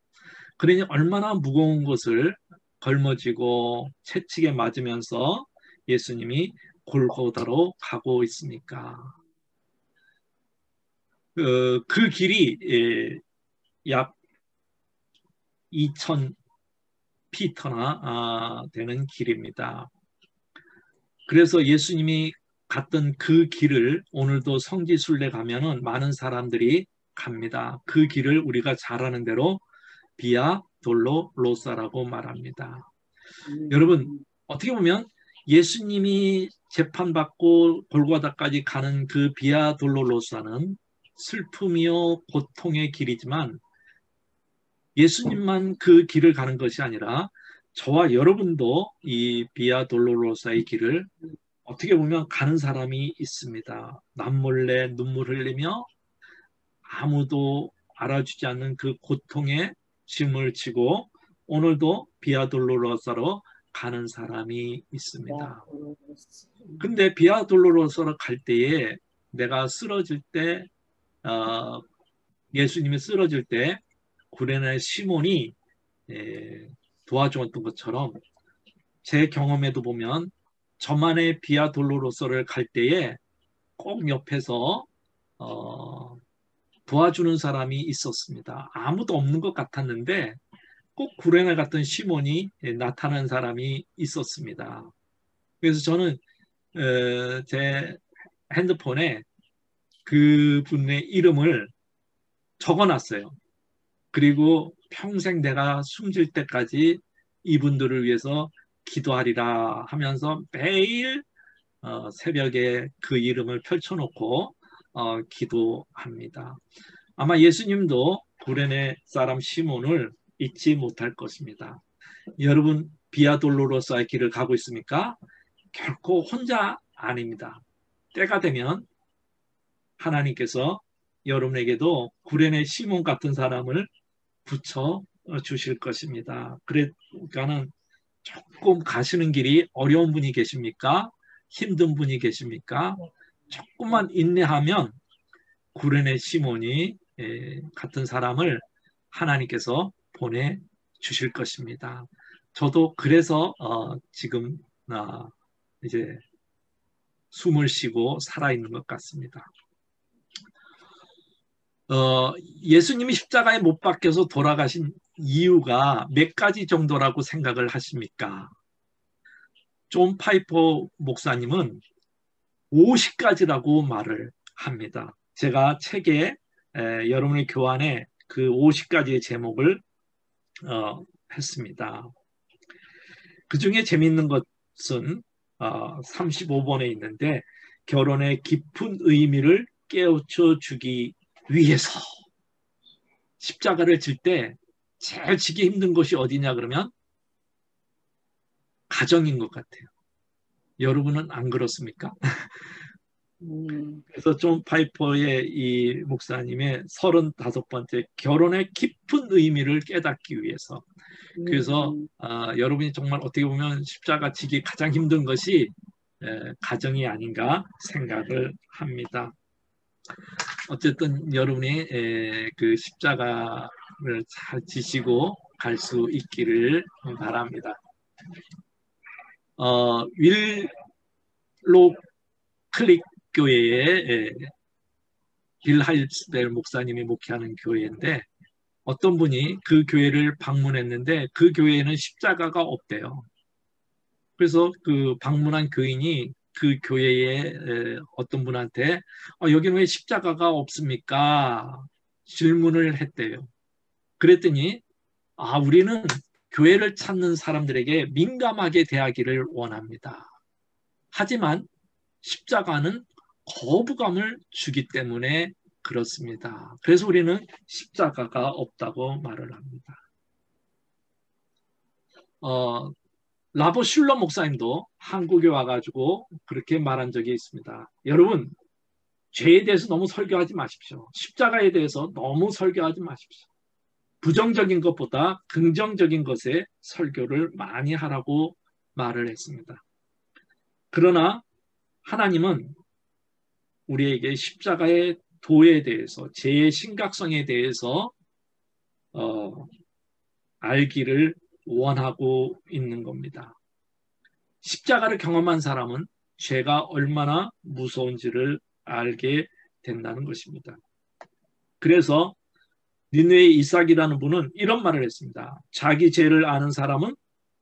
그러니 얼마나 무거운 것을 걸머지고 채찍에 맞으면서 예수님이 골고다로 가고 있습니까? 그 길이 약 2000피터나 되는 길입니다. 그래서 예수님이 갔던 그 길을 오늘도 성지순례 가면은 많은 사람들이 갑니다. 그 길을 우리가 잘 아는 대로 비아 돌로로사라고 말합니다. 여러분 어떻게 보면 예수님이 재판받고 골고다까지 가는 그 비아 돌로로사는 슬픔이요 고통의 길이지만 예수님만 그 길을 가는 것이 아니라 저와 여러분도 이 비아 돌로로사의 길을 어떻게 보면 가는 사람이 있습니다. 남몰래 눈물 흘리며 아무도 알아주지 않는 그 고통에 짐을 지고 오늘도 비아 돌로로사로 가는 사람이 있습니다. 근데 비아 돌로로사로 갈 때에 내가 쓰러질 때 예수님이 쓰러질 때 구레네 시몬이 도와주었던 것처럼 제 경험에도 보면 저만의 비아 돌로로사를 갈 때에 꼭 옆에서 도와주는 사람이 있었습니다. 아무도 없는 것 같았는데 꼭 구레네 같은 시몬이 나타난 사람이 있었습니다. 그래서 저는 제 핸드폰에 그분의 이름을 적어놨어요. 그리고 평생 내가 숨질 때까지 이분들을 위해서 기도하리라 하면서 매일 새벽에 그 이름을 펼쳐놓고 기도합니다. 아마 예수님도 구레네 사람 시몬을 잊지 못할 것입니다. 여러분 비아 돌로로사의 길을 가고 있습니까? 결코 혼자 아닙니다. 때가 되면 하나님께서 여러분에게도 구레네 시몬 같은 사람을 붙여 주실 것입니다. 그러니까는 조금 가시는 길이 어려운 분이 계십니까? 힘든 분이 계십니까? 조금만 인내하면 구레네 시몬이 같은 사람을 하나님께서 보내주실 것입니다. 저도 그래서 지금 이제 숨을 쉬고 살아있는 것 같습니다. 예수님이 십자가에 못 박혀서 돌아가신 이유가 몇 가지 정도라고 생각을 하십니까? 존 파이퍼 목사님은 50가지라고 말을 합니다. 제가 책에 여러분의 교환에 그 50가지의 제목을 했습니다. 그 중에 재미있는 것은 35번에 있는데 결혼의 깊은 의미를 깨우쳐 주기 위해서 십자가를 질 때 제일 지기 힘든 것이 어디냐 그러면 가정인 것 같아요. 여러분은 안 그렇습니까? 그래서 존 파이퍼의 이 목사님의 35번째 결혼의 깊은 의미를 깨닫기 위해서 그래서 여러분이 정말 어떻게 보면 십자가 지기 가장 힘든 것이 가정이 아닌가 생각을 합니다. 어쨌든 여러분이 그 십자가를 잘 지시고 갈 수 있기를 바랍니다. 윌로 클릭 교회에 빌 하일스벨 목사님이 목회하는 교회인데 어떤 분이 그 교회를 방문했는데 그 교회에는 십자가가 없대요. 그래서 그 방문한 교인이 그 교회에 어떤 분한테 여기는 왜 십자가가 없습니까? 질문을 했대요. 그랬더니 우리는 교회를 찾는 사람들에게 민감하게 대하기를 원합니다. 하지만 십자가는 거부감을 주기 때문에 그렇습니다. 그래서 우리는 십자가가 없다고 말을 합니다. 라보 슐러 목사님도 한국에 와가지고 그렇게 말한 적이 있습니다. 여러분, 죄에 대해서 너무 설교하지 마십시오. 십자가에 대해서 너무 설교하지 마십시오. 부정적인 것보다 긍정적인 것에 설교를 많이 하라고 말을 했습니다. 그러나 하나님은 우리에게 십자가의 도에 대해서, 죄의 심각성에 대해서 알기를 원하고 있는 겁니다. 십자가를 경험한 사람은 죄가 얼마나 무서운지를 알게 된다는 것입니다. 그래서 니느웨의 이삭이라는 분은 이런 말을 했습니다. 자기 죄를 아는 사람은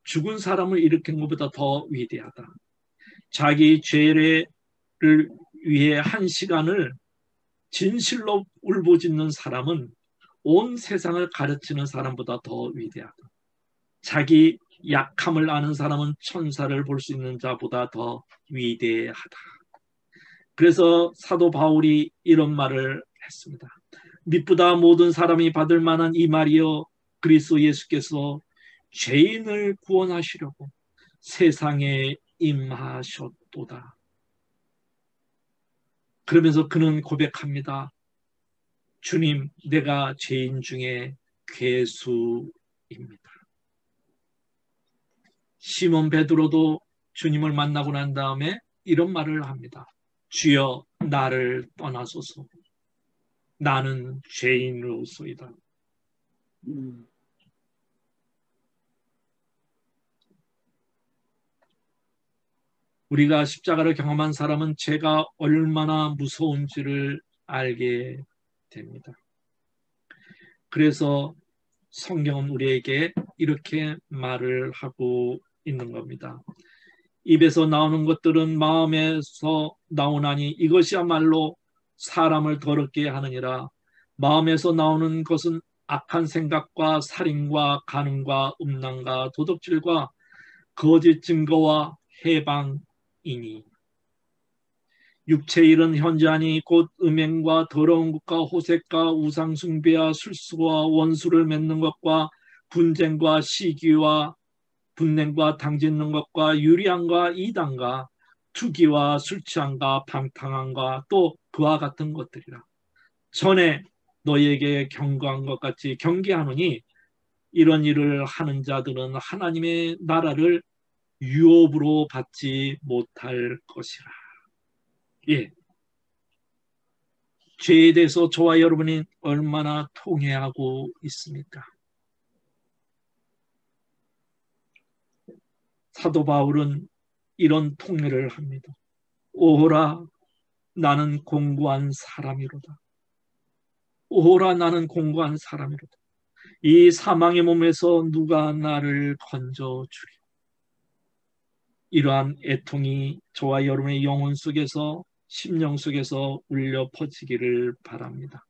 죽은 사람을 일으킨 것보다 더 위대하다. 자기 죄를 위해 한 시간을 진실로 울부짖는 사람은 온 세상을 가르치는 사람보다 더 위대하다. 자기 약함을 아는 사람은 천사를 볼 수 있는 자보다 더 위대하다. 그래서 사도 바울이 이런 말을 했습니다. 미쁘다 모든 사람이 받을 만한 이 말이여, 그리스도 예수께서 죄인을 구원하시려고 세상에 임하셨도다. 그러면서 그는 고백합니다. 주님, 내가 죄인 중에 괴수입니다. 시몬 베드로도 주님을 만나고 난 다음에 이런 말을 합니다. 주여, 나를 떠나소서. 나는 죄인으로소이다. 우리가 십자가를 경험한 사람은 죄가 얼마나 무서운지를 알게 됩니다. 그래서 성경은 우리에게 이렇게 말을 하고 있는 겁니다. 입에서 나오는 것들은 마음에서 나오나니 이것이야말로 사람을 더럽게 하느니라. 마음에서 나오는 것은 악한 생각과 살인과 간음과 음란과 도둑질과 거짓 증거와 해방이니 육체의 일은 현저하니 곧 음행과 더러운 것과 호색과 우상숭배와 술수와 원수를 맺는 것과 분쟁과 시기와 분냉과 당짓는 것과 유리함과 이단과 투기와 술취함과 방탕함과 또 그와 같은 것들이라. 전에 너희에게 경고한 것 같이 경계하노니 이런 일을 하는 자들은 하나님의 나라를 유업으로 받지 못할 것이라. 예. 죄에 대해서 저와 여러분이 얼마나 통회하고 있습니까? 사도 바울은 이런 통회를 합니다. 오호라, 나는 공고한 사람이로다. 오호라, 나는 공고한 사람이로다. 이 사망의 몸에서 누가 나를 건져주리. 이러한 애통이 저와 여러분의 영혼 속에서, 심령 속에서 울려 퍼지기를 바랍니다.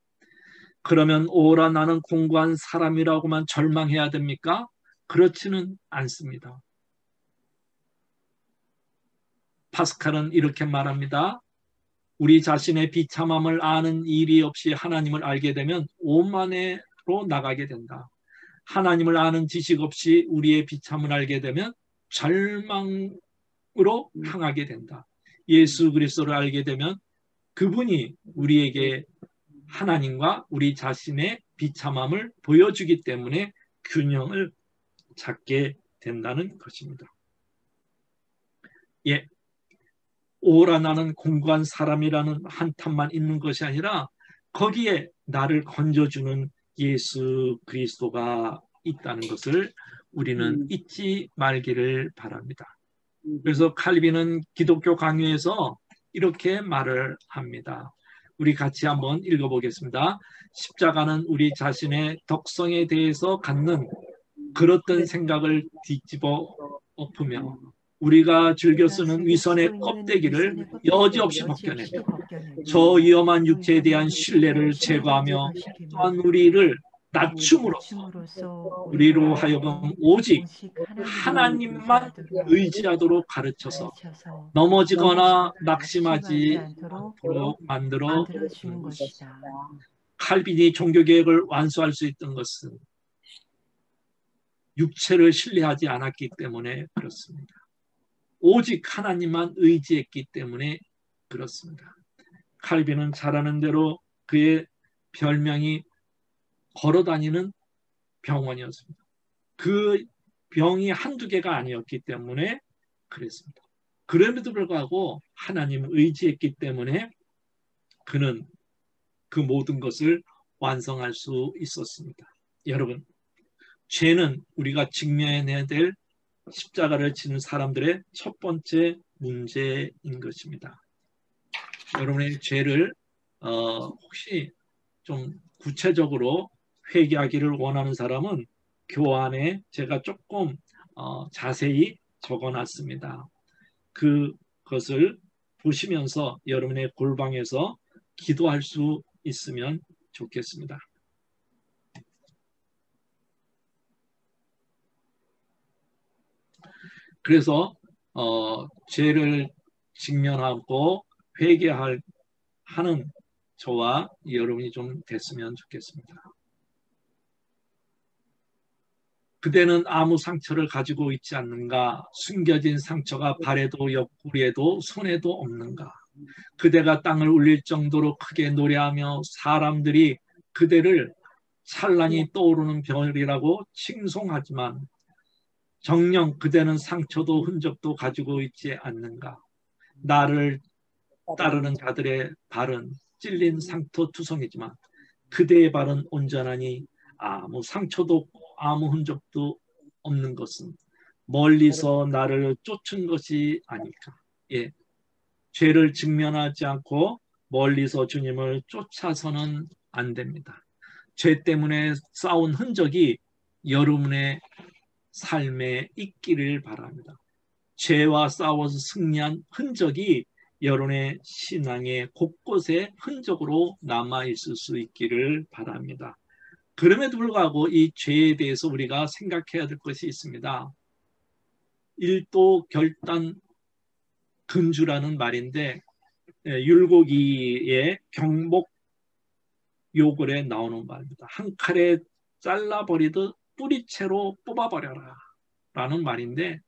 그러면 오라, 나는 공고한 사람이라고만 절망해야 됩니까? 그렇지는 않습니다. 파스칼은 이렇게 말합니다. 우리 자신의 비참함을 아는 일이 없이 하나님을 알게 되면 오만으로 나가게 된다. 하나님을 아는 지식 없이 우리의 비참을 알게 되면 절망으로 향하게 된다. 예수 그리스도를 알게 되면 그분이 우리에게 하나님과 우리 자신의 비참함을 보여주기 때문에 균형을 찾게 된다는 것입니다. 예, 오라 나는 공고한 사람이라는 한탄만 있는 것이 아니라 거기에 나를 건져주는 예수 그리스도가 있다는 것을 우리는 잊지 말기를 바랍니다. 그래서 칼빈은 기독교 강요에서 이렇게 말을 합니다. 우리 같이 한번 읽어보겠습니다. 십자가는 우리 자신의 덕성에 대해서 갖는 그렇던 생각을 뒤집어 엎으며 우리가 즐겨 쓰는 위선의 껍데기를 여지없이 벗겨내며 저 위험한 육체에 대한 신뢰를 제거하며 또한 우리를 낮춤으로써 우리로 하여금 오직 하나님만 의지하도록 가르쳐서 넘어지거나 낙심하지 않도록 만들어 주는 것이다. 칼빈이 종교개혁을 완수할 수 있던 것은 육체를 신뢰하지 않았기 때문에 그렇습니다. 오직 하나님만 의지했기 때문에 그렇습니다. 칼빈은 잘 아는 대로 그의 별명이 걸어다니는 병원이었습니다. 그 병이 한두 개가 아니었기 때문에 그랬습니다. 그럼에도 불구하고 하나님을 의지했기 때문에 그는 그 모든 것을 완성할 수 있었습니다. 여러분, 죄는 우리가 직면해야 될 십자가를 지는 사람들의 첫 번째 문제인 것입니다. 여러분의 죄를 혹시 좀 구체적으로 회개하기를 원하는 사람은 교환에 제가 조금 자세히 적어놨습니다. 그것을 보시면서 여러분의 골방에서 기도할 수 있으면 좋겠습니다. 그래서 죄를 직면하고 회개하는 저와 여러분이 좀 됐으면 좋겠습니다. 그대는 아무 상처를 가지고 있지 않는가? 숨겨진 상처가 발에도 옆구리에도 손에도 없는가? 그대가 땅을 울릴 정도로 크게 노래하며 사람들이 그대를 찬란히 떠오르는 별이라고 칭송하지만 정녕 그대는 상처도 흔적도 가지고 있지 않는가? 나를 따르는 자들의 발은 찔린 상토투성이지만 그대의 발은 온전하니 아무 상처도 없고 아무 흔적도 없는 것은 멀리서 나를 쫓은 것이 아닐까. 예, 죄를 직면하지 않고 멀리서 주님을 쫓아서는 안 됩니다. 죄 때문에 싸운 흔적이 여러분의 삶에 있기를 바랍니다. 죄와 싸워서 승리한 흔적이 여러분의 신앙의 곳곳에 흔적으로 남아있을 수 있기를 바랍니다. 그럼에도 불구하고 이 죄에 대해서 우리가 생각해야 될 것이 있습니다. 일도 결단 근주라는 말인데 율곡이의 경목 요글에 나오는 말입니다. 한 칼에 잘라버리듯 뿌리채로 뽑아버려라 라는 말인데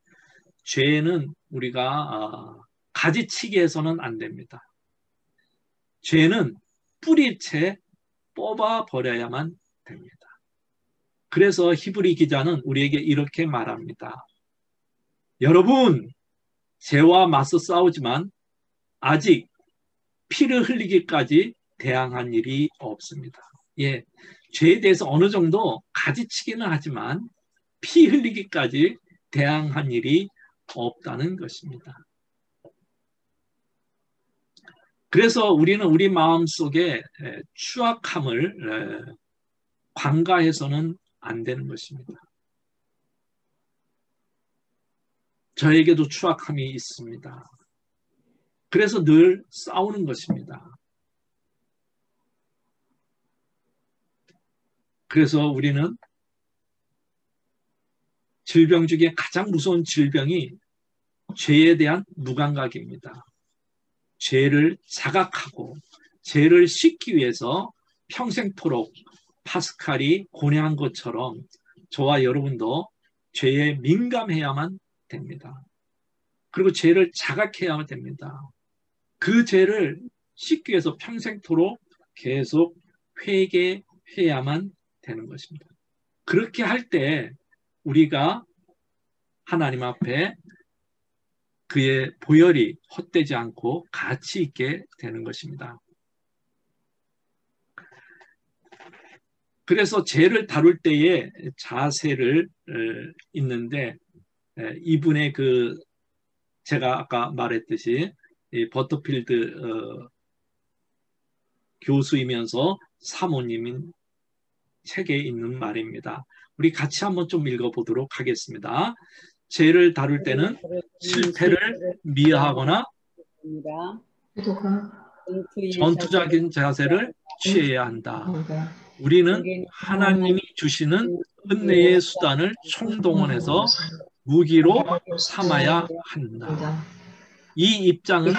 죄는 우리가 가지치기 해서는 안 됩니다. 죄는 뿌리채 뽑아버려야만 됩니다. 그래서 히브리 기자는 우리에게 이렇게 말합니다. 여러분, 죄와 맞서 싸우지만 아직 피를 흘리기까지 대항한 일이 없습니다. 예, 죄에 대해서 어느 정도 가지치기는 하지만 피 흘리기까지 대항한 일이 없다는 것입니다. 그래서 우리는 우리 마음속에 추악함을 관가해서는 안 되는 것입니다. 저에게도 추악함이 있습니다. 그래서 늘 싸우는 것입니다. 그래서 우리는 질병 중에 가장 무서운 질병이 죄에 대한 무감각입니다. 죄를 자각하고 죄를 씻기 위해서 평생토록 파스칼이 고뇌한 것처럼 저와 여러분도 죄에 민감해야만 됩니다. 그리고 죄를 자각해야만 됩니다. 그 죄를 씻기 위해서 평생토록 계속 회개해야만 되는 것입니다. 그렇게 할 때 우리가 하나님 앞에 그의 보혈이 헛되지 않고 가치 있게 되는 것입니다. 그래서 죄를 다룰 때의 자세를 있는데 이분의 그 제가 아까 말했듯이 이 버터필드 교수이면서 사모님인 책에 있는 말입니다. 우리 같이 한번 좀 읽어보도록 하겠습니다. 죄를 다룰 때는 실패를 미화하거나 전투적인 자세를 취해야 한다. 우리는 하나님이 주시는 은혜의 수단을 총동원해서 무기로 삼아야 한다. 이 입장은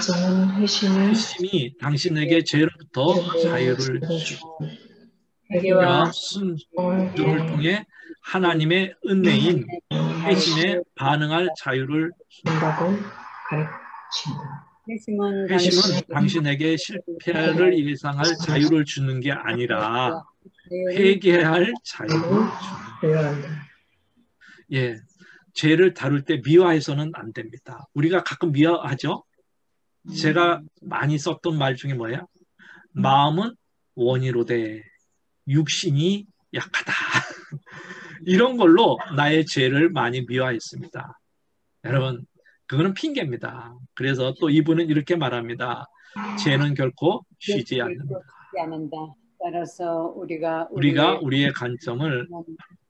회심이 당신에게 죄로부터 자유를 주고 회개와 순종을 통해 하나님의 은혜인 회심에 반응할 자유를 준다고 가르친다. 회심은 당신에게 실패를 예상할 자유를 주는 게 아니라 회개할 자유를 준다. 예, 죄를 다룰 때 미화해서는 안 됩니다. 우리가 가끔 미화하죠. 제가 많이 썼던 말 중에 뭐예요? 마음은 원이로되 육신이 약하다. 이런 걸로 나의 죄를 많이 미화했습니다. 여러분, 그거는 핑계입니다. 그래서 또 이분은 이렇게 말합니다. 죄는 결코 쉬지 않는다. 따라서 우리가 우리의 관점을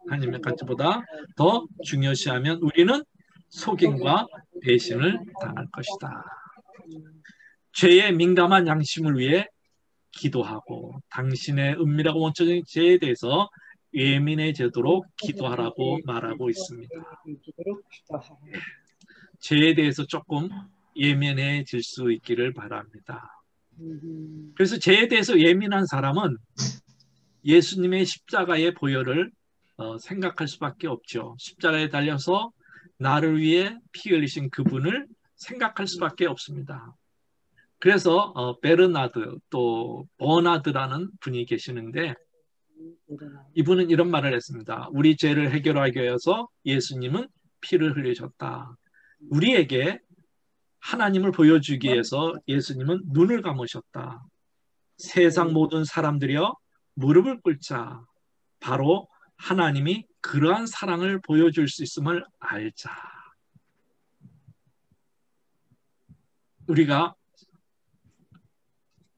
하나님의 관점보다 더 중요시하면 우리는 속임과 배신을 당할 것이다. 죄에 민감한 양심을 위해 기도하고 당신의 은밀하고 원초적인 죄에 대해서 예민해지도록 기도하라고 말하고 있습니다. 죄에 대해서 조금 예민해질 수 있기를 바랍니다. 그래서 죄에 대해서 예민한 사람은 예수님의 십자가의 보혈을 생각할 수밖에 없죠. 십자가에 달려서 나를 위해 피 흘리신 그분을 생각할 수밖에 없습니다. 그래서 베르나드 또 버나드라는 분이 계시는데 이분은 이런 말을 했습니다. 우리 죄를 해결하기 위해서 예수님은 피를 흘리셨다. 우리에게 하나님을 보여주기 위해서 예수님은 눈을 감으셨다. 세상 모든 사람들이여 무릎을 꿇자. 바로 하나님이 그러한 사랑을 보여줄 수 있음을 알자. 우리가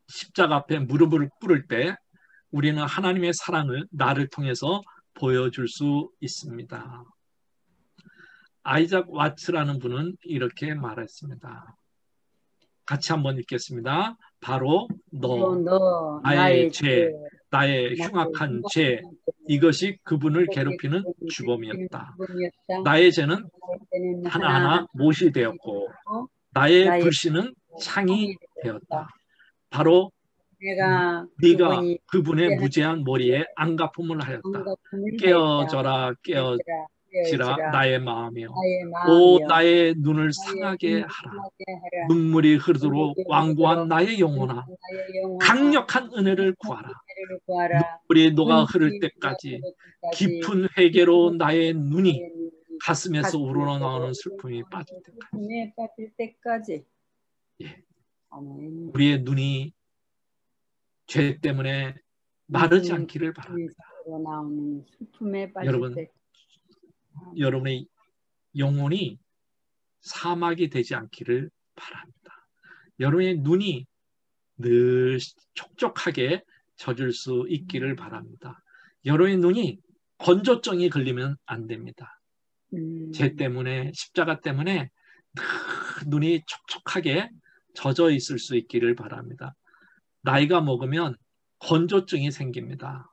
십자가 앞에 무릎을 꿇을 때 우리는 하나님의 사랑을 나를 통해서 보여줄 수 있습니다. 아이작 와츠라는 분은 이렇게 말했습니다. 같이 한번 읽겠습니다. 바로 너 나의 죄, 나의 흉악한 죄, 이것이 그분을 괴롭히는 주범이었다. 나의 죄는 하나하나 못이 되었고 나의 불신은 창이 되었다. 바로 네가 그분의 무죄한 머리에 안가품을 하였다. 깨어져라 깨어지라 나의 마음이여. 오 나의 눈을 상하게 하라. 눈물이 흐르도록 완고한 나의 영혼아. 강력한 은혜를 구하라. 눈물이 녹아 흐를 때까지 깊은 회개로 나의 눈이 가슴에서 우러나오는 슬픔이 빠질 때까지. 예. 우리의 눈이 죄 때문에 마르지 않기를 바랍니다. 여러분의 영혼이 사막이 되지 않기를 바랍니다. 여러분의 눈이 늘 촉촉하게 젖을 수 있기를 바랍니다. 여러분의 눈이 건조증이 걸리면 안 됩니다. 죄 때문에 십자가 때문에 눈이 촉촉하게 젖어 있을 수 있기를 바랍니다. 나이가 먹으면 건조증이 생깁니다.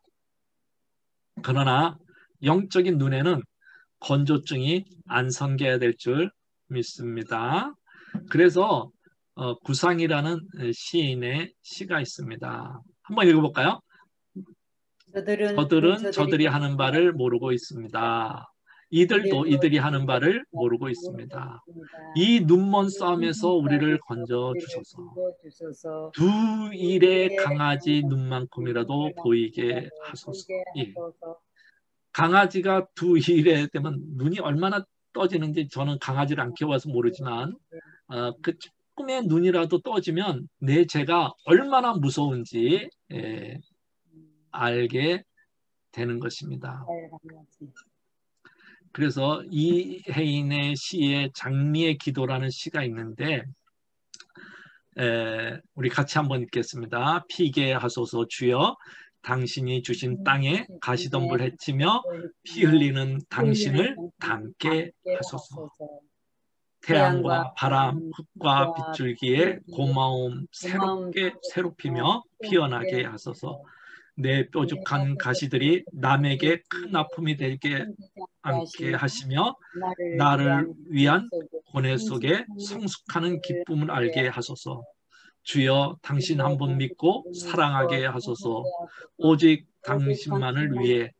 그러나 영적인 눈에는 건조증이 안 생겨야 될 줄 믿습니다. 그래서 구상이라는 시인의 시가 있습니다. 한번 읽어볼까요? 저들은 저들이 하는 바를 모르고 있습니다. 이들도 이들이 하는 바를 모르고 있습니다. 이 눈먼 싸움에서 우리를 건져 주소서. 두 일의 강아지 눈만큼이라도 보이게 하소서. 예. 강아지가 두 일에 되면 눈이 얼마나 떠지는지 저는 강아지를 안 키워서 모르지만 그 조금의 눈이라도 떠지면 내 죄가 얼마나 무서운지 알게 되는 것입니다. 그래서 이혜인의 시에 장미의 기도라는 시가 있는데 우리 같이 한번 읽겠습니다. 피게 하소서 주여 당신이 주신 땅에 가시덤불 헤치며 피 흘리는 당신을 담게 하소서. 태양과 바람, 흙과 빗줄기에 고마움 새롭히며 피어나게 하소서. 내 뾰족한 가시들이 남에게 큰 아픔이 되게 않게 하시며 나를 위한 고뇌 속에 성숙하는 기쁨을 알게 하소서. 주여 당신 한 분 믿고 사랑하게 하소서. 오직 당신만을 위해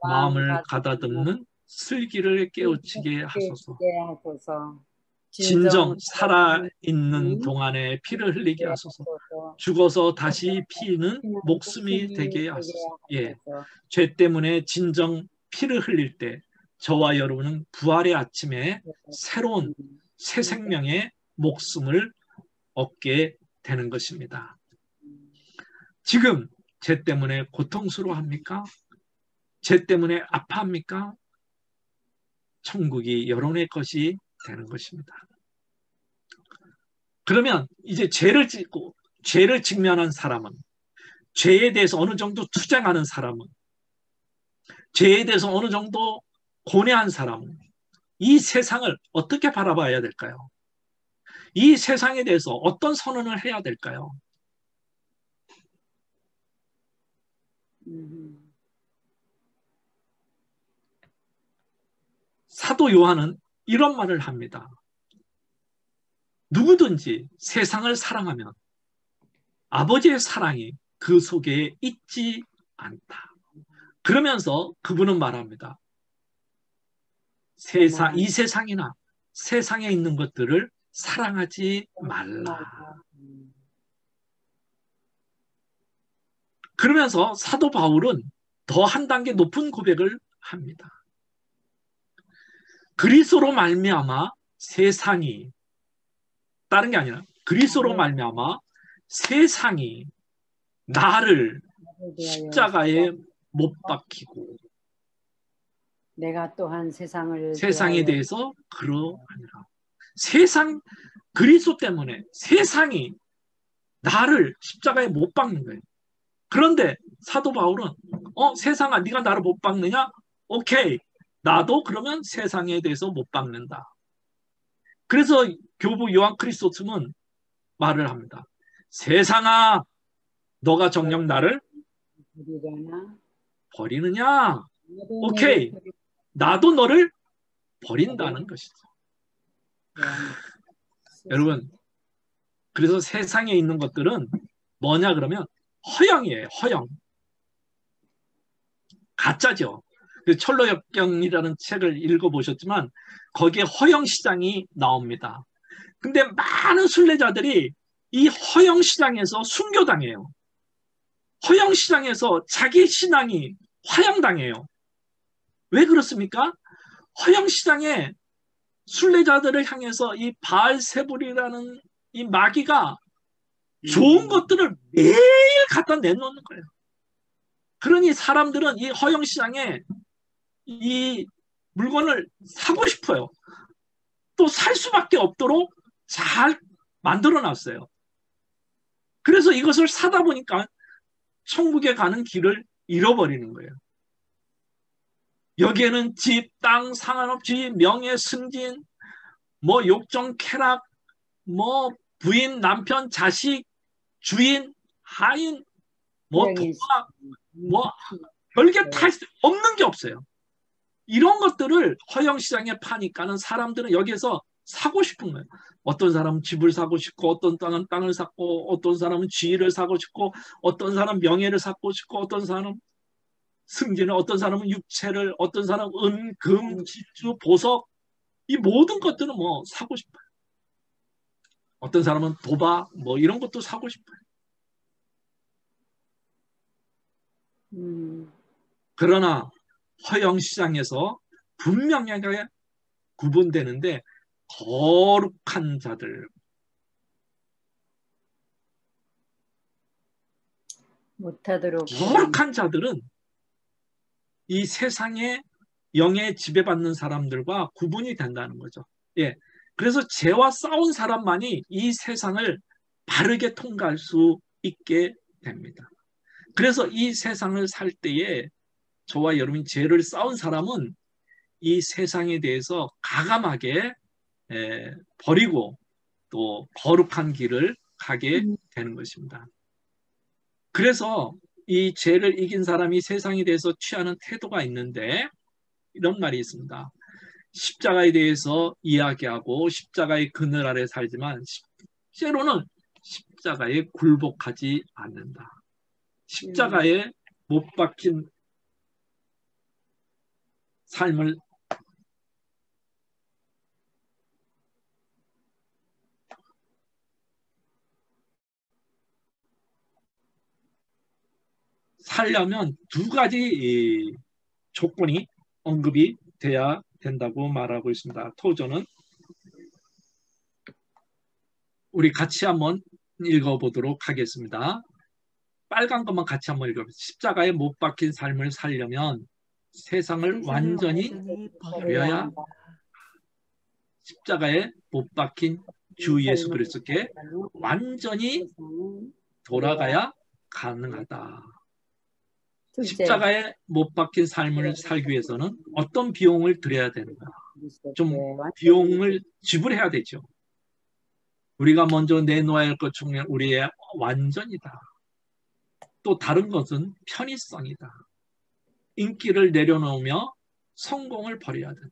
마음을 가다듬는 슬기를 깨우치게 하소서. 진정 살아있는 동안에 피를 흘리게 하소서. 죽어서 다시 피는 목숨이 되게 하소서. 죄 때문에 진정 피를 흘릴 때 저와 여러분은 부활의 아침에 새로운 새 생명의 목숨을 얻게 되는 것입니다. 지금 죄 때문에 고통스러워합니까? 죄 때문에 아파합니까? 천국이 여러분의 것이 되는 것입니다. 그러면 이제 죄를 짓고 죄를 직면한 사람은, 죄에 대해서 어느 정도 투쟁하는 사람은, 죄에 대해서 어느 정도 고뇌한 사람은 이 세상을 어떻게 바라봐야 될까요? 이 세상에 대해서 어떤 선언을 해야 될까요? 사도 요한은 이런 말을 합니다. 누구든지 세상을 사랑하면 아버지의 사랑이 그 속에 있지 않다. 그러면서 그분은 말합니다. 이 세상이나 세상에 있는 것들을 사랑하지 말라. 그러면서 사도 바울은 더 한 단계 높은 고백을 합니다. 그리스도로 말미암아 세상이, 다른 게 아니라 그리스도로 말미암아 세상이 나를 십자가에 못 박히고 내가 또한 세상에 대해서 그러하니라. 세상, 그리스도 때문에 세상이 나를 십자가에 못 박는 거예요. 그런데 사도 바울은 세상아 네가 나를 못 박느냐? 오케이, 나도 그러면 세상에 대해서 못 박는다. 그래서 교부 요한 크리스토스는 말을 합니다. 세상아 너가 정녕 나를 버리느냐? 오케이, 나도 너를 버린다는 것이죠. 여러분, 그래서 세상에 있는 것들은 뭐냐 그러면 허영이에요. 허영. 가짜죠. 철로역경이라는 책을 읽어보셨지만 거기에 허영시장이 나옵니다. 근데 많은 순례자들이 이 허영시장에서 순교당해요. 허영시장에서 자기 신앙이 화양당해요. 왜 그렇습니까? 허영시장에 순례자들을 향해서 이 바알세불이라는 이 마귀가 좋은 것들을 매일 갖다 내놓는 거예요. 그러니 사람들은 이 허영시장에 이 물건을 사고 싶어요. 또 살 수밖에 없도록 잘 만들어 놨어요. 그래서 이것을 사다 보니까 천국에 가는 길을 잃어버리는 거예요. 여기에는 집, 땅, 상관없이 명예, 승진, 뭐 욕정, 쾌락, 뭐 부인, 남편, 자식, 주인, 하인, 뭐 도박, 뭐 별게 다 있어요. 없는 게 없어요. 이런 것들을 허영시장에 파니까는 사람들은 여기에서 사고 싶은 거예요. 어떤 사람은 집을 사고 싶고, 어떤 사람은 땅을 사고, 어떤 사람은 지위를 사고 싶고, 어떤 사람은 명예를 사고 싶고, 어떤 사람은 승진을, 어떤 사람은 육체를, 어떤 사람은 은, 금, 지주, 보석, 이 모든 것들은 뭐 사고 싶어요. 어떤 사람은 도박, 뭐 이런 것도 사고 싶어요. 그러나 허영시장에서 분명하게 구분되는데 거룩한 자들, 못하도록 거룩한 자들은 이 세상의 영에 지배받는 사람들과 구분이 된다는 거죠. 예. 그래서 죄와 싸운 사람만이 이 세상을 바르게 통과할 수 있게 됩니다. 그래서 이 세상을 살 때에 저와 여러분이 죄를 싸운 사람은 이 세상에 대해서 가감하게 버리고 또 거룩한 길을 가게 되는 것입니다. 그래서 이 죄를 이긴 사람이 세상에 대해서 취하는 태도가 있는데 이런 말이 있습니다. 십자가에 대해서 이야기하고 십자가의 그늘 아래 살지만 실제로는 십자가에 굴복하지 않는다. 십자가에 못 박힌 삶을 살려면 두 가지 조건이 언급이 돼야 된다고 말하고 있습니다. 토저는 우리 같이 한번 읽어보도록 하겠습니다. 빨간 것만 같이 한번 읽어보세요. 십자가에 못 박힌 삶을 살려면 세상을 완전히 버려야 십자가에 못 박힌 주 예수 그리스도께 완전히 돌아가야 가능하다. 십자가에 못 박힌 삶을 살기 위해서는 어떤 비용을 들여야 되는가? 좀 비용을 지불해야 되죠. 우리가 먼저 내놓아야 할 것 중에 우리의 완전이다. 또 다른 것은 편의성이다. 인기를 내려놓으며 성공을 버려야 된다.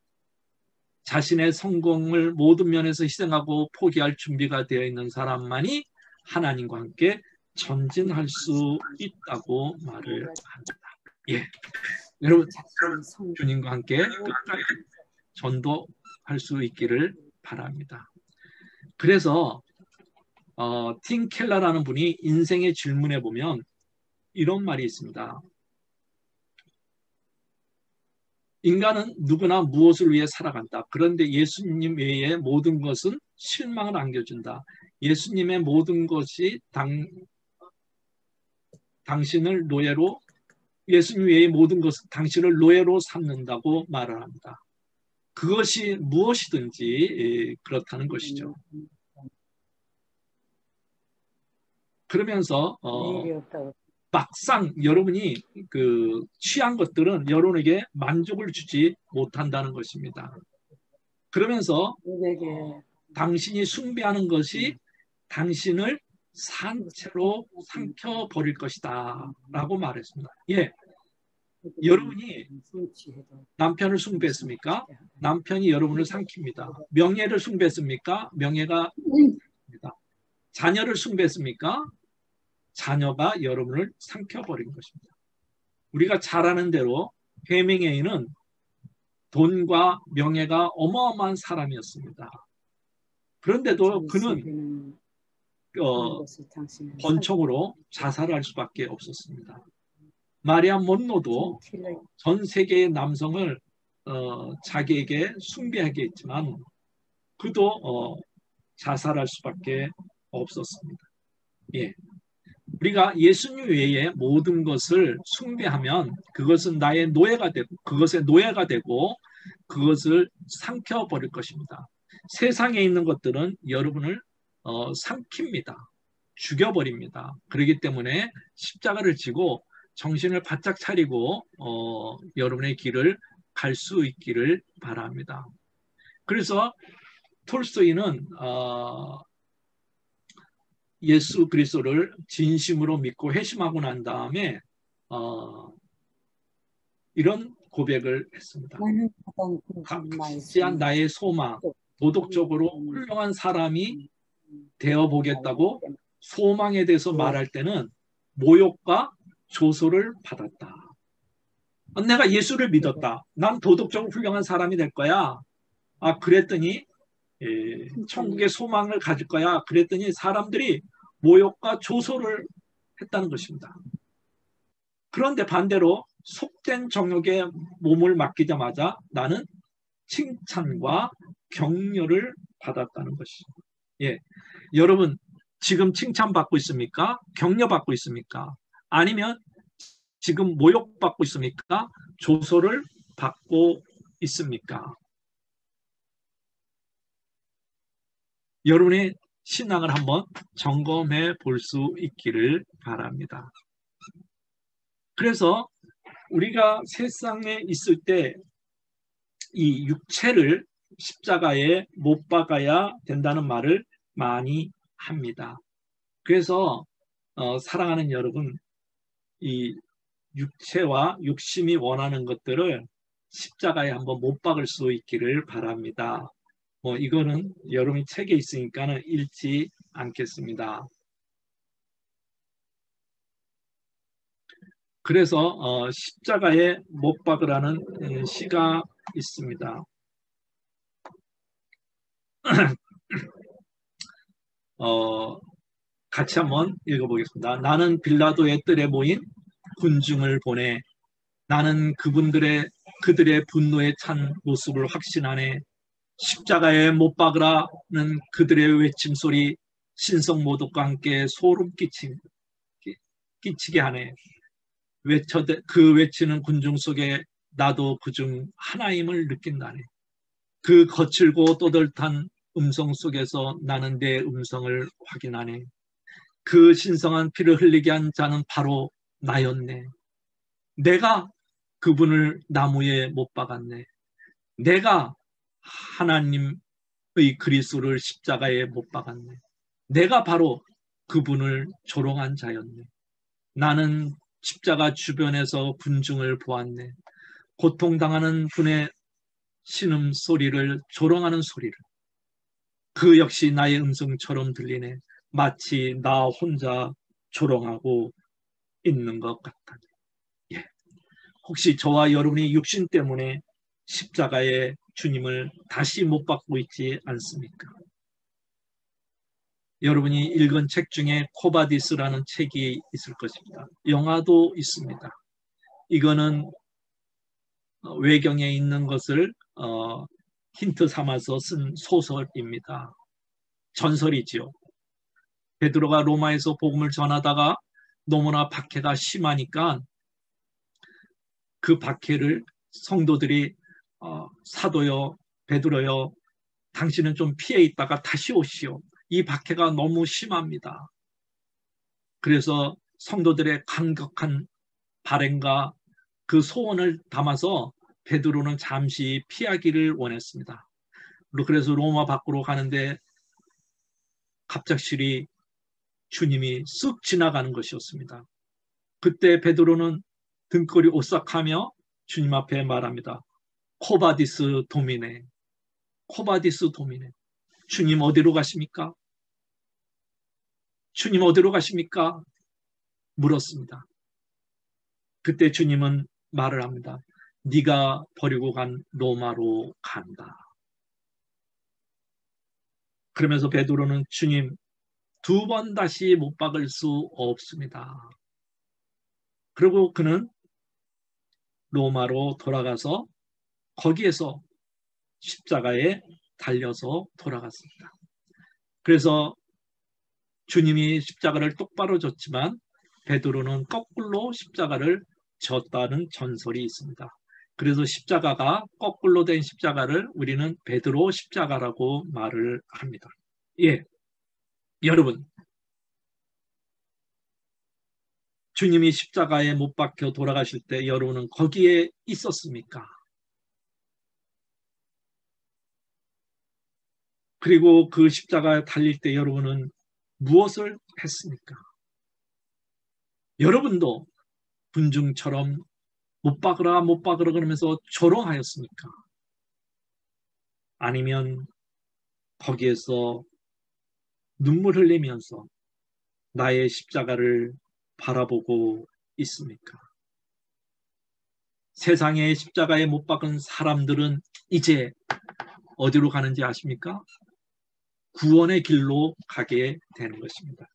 자신의 성공을 모든 면에서 희생하고 포기할 준비가 되어 있는 사람만이 하나님과 함께 전진할 수 있다고 말을 합니다. 예, 여러분 주님과 함께 끝까지 전도할 수 있기를 바랍니다. 그래서 팀 켈러라는 분이 인생의 질문에 보면 이런 말이 있습니다. 인간은 누구나 무엇을 위해 살아간다. 그런데 예수님 외에 모든 것은 실망을 안겨준다. 예수님의 모든 것이 당신을 노예로 예수님 외의 모든 것은 당신을 노예로 삼는다고 말을 합니다. 그것이 무엇이든지 그렇다는 것이죠. 그러면서 막상 여러분이 취한 것들은 여러분에게 만족을 주지 못한다는 것입니다. 그러면서 당신이 숭배하는 것이 당신을 산채로 삼켜버릴 것이다 라고 말했습니다. 예, 여러분이 남편을 숭배했습니까? 남편이 여러분을 삼킵니다. 명예를 숭배했습니까? 명예가 자녀를 숭배했습니까? 자녀가 여러분을 삼켜버린 것입니다. 우리가 잘 아는 대로 헤밍웨이는 돈과 명예가 어마어마한 사람이었습니다. 그런데도 그는 번총으로 자살할 수밖에 없었습니다. 마리아 먼로도 전 세계의 남성을 자기에게 숭배하게 했지만 그도 자살할 수밖에 없었습니다. 예. 우리가 예수님 외에 모든 것을 숭배하면 그것은 나의 노예가 되고 그것의 노예가 되고 그것을 삼켜버릴 것입니다. 세상에 있는 것들은 여러분을 삼킵니다. 죽여버립니다. 그렇기 때문에 십자가를 지고 정신을 바짝 차리고 여러분의 길을 갈 수 있기를 바랍니다. 그래서 톨스토이는 예수 그리스도를 진심으로 믿고 회심하고 난 다음에 이런 고백을 했습니다. 값지한 나의 소망, 도덕적으로 훌륭한 사람이 되어보겠다고 소망에 대해서 말할 때는 모욕과 조소를 받았다. 내가 예수를 믿었다. 난 도덕적으로 훌륭한 사람이 될 거야. 그랬더니 천국의 소망을 가질 거야. 그랬더니 사람들이 모욕과 조소를 했다는 것입니다. 그런데 반대로 속된 정욕에 몸을 맡기자마자 나는 칭찬과 격려를 받았다는 것이죠. 예, 여러분 지금 칭찬받고 있습니까? 격려받고 있습니까? 아니면 지금 모욕받고 있습니까? 조소를 받고 있습니까? 여러분의 신앙을 한번 점검해 볼 수 있기를 바랍니다. 그래서 우리가 세상에 있을 때 이 육체를 십자가에 못 박아야 된다는 말을 많이 합니다. 그래서 사랑하는 여러분, 이 육체와 욕심이 원하는 것들을 십자가에 한번 못 박을 수 있기를 바랍니다. 이거는 여러분이 책에 있으니까는 읽지 않겠습니다. 그래서 십자가에 못 박으라는 시가 있습니다. 같이 한번 읽어보겠습니다. 나는 빌라도의 뜰에 모인 군중을 보내 나는 그들의 분노에 찬 모습을 확신하네. 십자가에 못 박으라는 그들의 외침소리 신성모독과 함께 소름 끼치게 하네. 그 외치는 군중 속에 나도 그중 하나임을 느낀다네. 그 거칠고 또렷한 음성 속에서 나는 내 음성을 확인하네. 그 신성한 피를 흘리게 한 자는 바로 나였네. 내가 그분을 나무에 못 박았네. 내가 하나님의 그리스도를 십자가에 못 박았네. 내가 바로 그분을 조롱한 자였네. 나는 십자가 주변에서 군중을 보았네. 고통당하는 분의 신음소리를, 조롱하는 소리를. 그 역시 나의 음성처럼 들리네. 마치 나 혼자 조롱하고 있는 것 같다네. 예. 혹시 저와 여러분이 육신 때문에 십자가에 주님을 다시 못 박고 있지 않습니까? 여러분이 읽은 책 중에 코바디스라는 책이 있을 것입니다. 영화도 있습니다. 이거는 외경에 있는 것을 힌트 삼아서 쓴 소설입니다. 전설이지요. 베드로가 로마에서 복음을 전하다가 너무나 박해가 심하니까 그 박해를 성도들이 사도여, 베드로여, 당신은 좀 피해 있다가 다시 오시오. 이 박해가 너무 심합니다. 그래서 성도들의 강력한 발행과 그 소원을 담아서 베드로는 잠시 피하기를 원했습니다. 그래서 로마 밖으로 가는데 갑작스레 주님이 쓱 지나가는 것이었습니다. 그때 베드로는 등골이 오싹하며 주님 앞에 말합니다. 코바디스 도미네. 코바디스 도미네. 주님 어디로 가십니까? 주님 어디로 가십니까? 물었습니다. 그때 주님은 말을 합니다. 네가 버리고 간 로마로 간다. 그러면서 베드로는 주님 두 번 다시 못 박을 수 없습니다. 그리고 그는 로마로 돌아가서 거기에서 십자가에 달려서 돌아갔습니다. 그래서 주님이 십자가를 똑바로 졌지만 베드로는 거꾸로 십자가를 졌다는 전설이 있습니다. 그래서 십자가가 거꾸로 된 십자가를 우리는 베드로 십자가라고 말을 합니다. 예, 여러분, 주님이 십자가에 못 박혀 돌아가실 때 여러분은 거기에 있었습니까? 그리고 그 십자가에 달릴 때 여러분은 무엇을 했습니까? 여러분도 군중처럼 못 박으라 못 박으라 그러면서 조롱하였습니까? 아니면 거기에서 눈물 흘리면서 나의 십자가를 바라보고 있습니까? 세상의 십자가에 못 박은 사람들은 이제 어디로 가는지 아십니까? 구원의 길로 가게 되는 것입니다.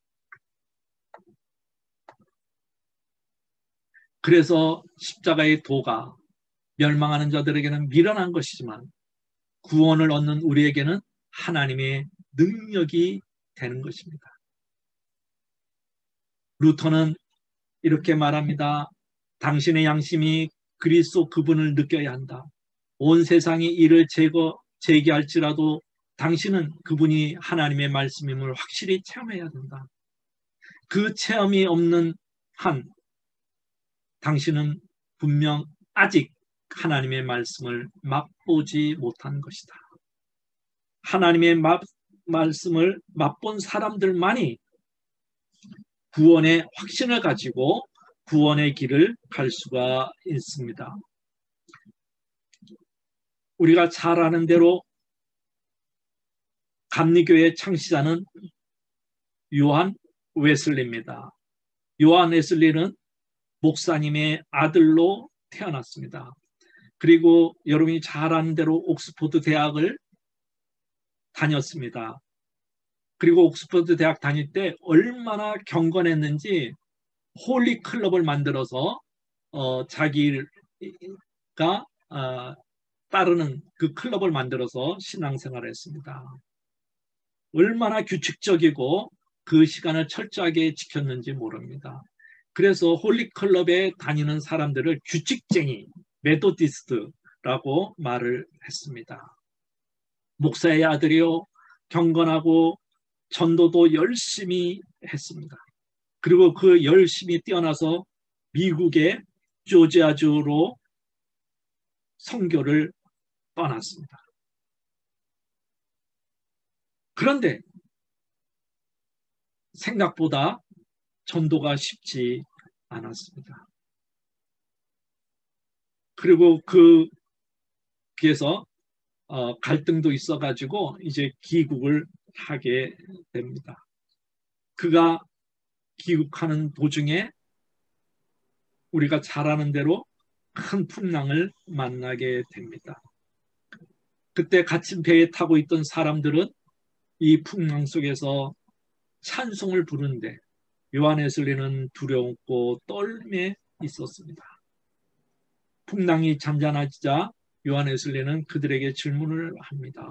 그래서 십자가의 도가 멸망하는 자들에게는 미련한 것이지만 구원을 얻는 우리에게는 하나님의 능력이 되는 것입니다. 루터는 이렇게 말합니다. 당신의 양심이 그리스도 그분을 느껴야 한다. 온 세상이 이를 제기할지라도 당신은 그분이 하나님의 말씀임을 확실히 체험해야 된다. 그 체험이 없는 한 당신은 분명 아직 하나님의 말씀을 맛보지 못한 것이다. 하나님의 말씀을 맛본 사람들만이 구원의 확신을 가지고 구원의 길을 갈 수가 있습니다. 우리가 잘 아는 대로 감리교의 창시자는 요한 웨슬리입니다. 요한 웨슬리는 목사님의 아들로 태어났습니다. 그리고 여러분이 잘 아는 대로 옥스퍼드 대학을 다녔습니다. 그리고 옥스퍼드 대학 다닐 때 얼마나 경건했는지 홀리 클럽을 만들어서 자기가 따르는 그 클럽을 만들어서 신앙생활을 했습니다. 얼마나 규칙적이고 그 시간을 철저하게 지켰는지 모릅니다. 그래서 홀리 클럽에 다니는 사람들을 규칙쟁이, 메토디스트라고 말을 했습니다. 목사의 아들이요, 경건하고 전도도 열심히 했습니다. 그리고 그 열심히 뛰어나서 미국의 조지아주로 선교를 떠났습니다. 그런데 생각보다 전도가 쉽지 않았습니다. 그리고 그래서 갈등도 있어가지고 이제 귀국을 하게 됩니다. 그가 귀국하는 도중에 우리가 잘 아는 대로 큰 풍랑을 만나게 됩니다. 그때 같이 배에 타고 있던 사람들은 이 풍랑 속에서 찬송을 부르는데 요한 웨슬리는 두려웠고 떨림에 있었습니다. 풍랑이 잔잔해지자 요한 웨슬리는 그들에게 질문을 합니다.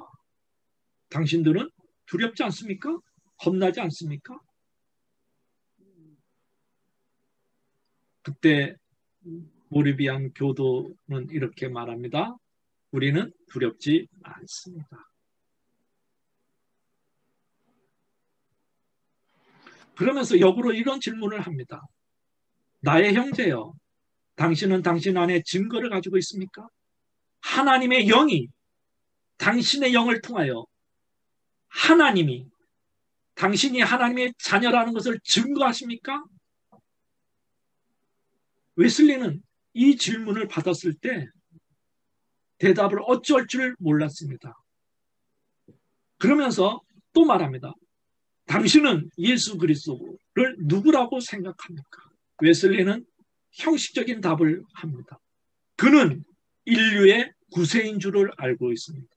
당신들은 두렵지 않습니까? 겁나지 않습니까? 그때 모리비안 교도는 이렇게 말합니다. 우리는 두렵지 않습니다. 그러면서 역으로 이런 질문을 합니다. 나의 형제여, 당신은 당신 안에 증거를 가지고 있습니까? 하나님의 영이 당신의 영을 통하여 하나님이 당신이 하나님의 자녀라는 것을 증거하십니까? 웨슬리는 이 질문을 받았을 때 대답을 어쩔 줄 몰랐습니다. 그러면서 또 말합니다. 당신은 예수 그리스도를 누구라고 생각합니까? 웨슬리는 형식적인 답을 합니다. 그는 인류의 구세인 줄을 알고 있습니다.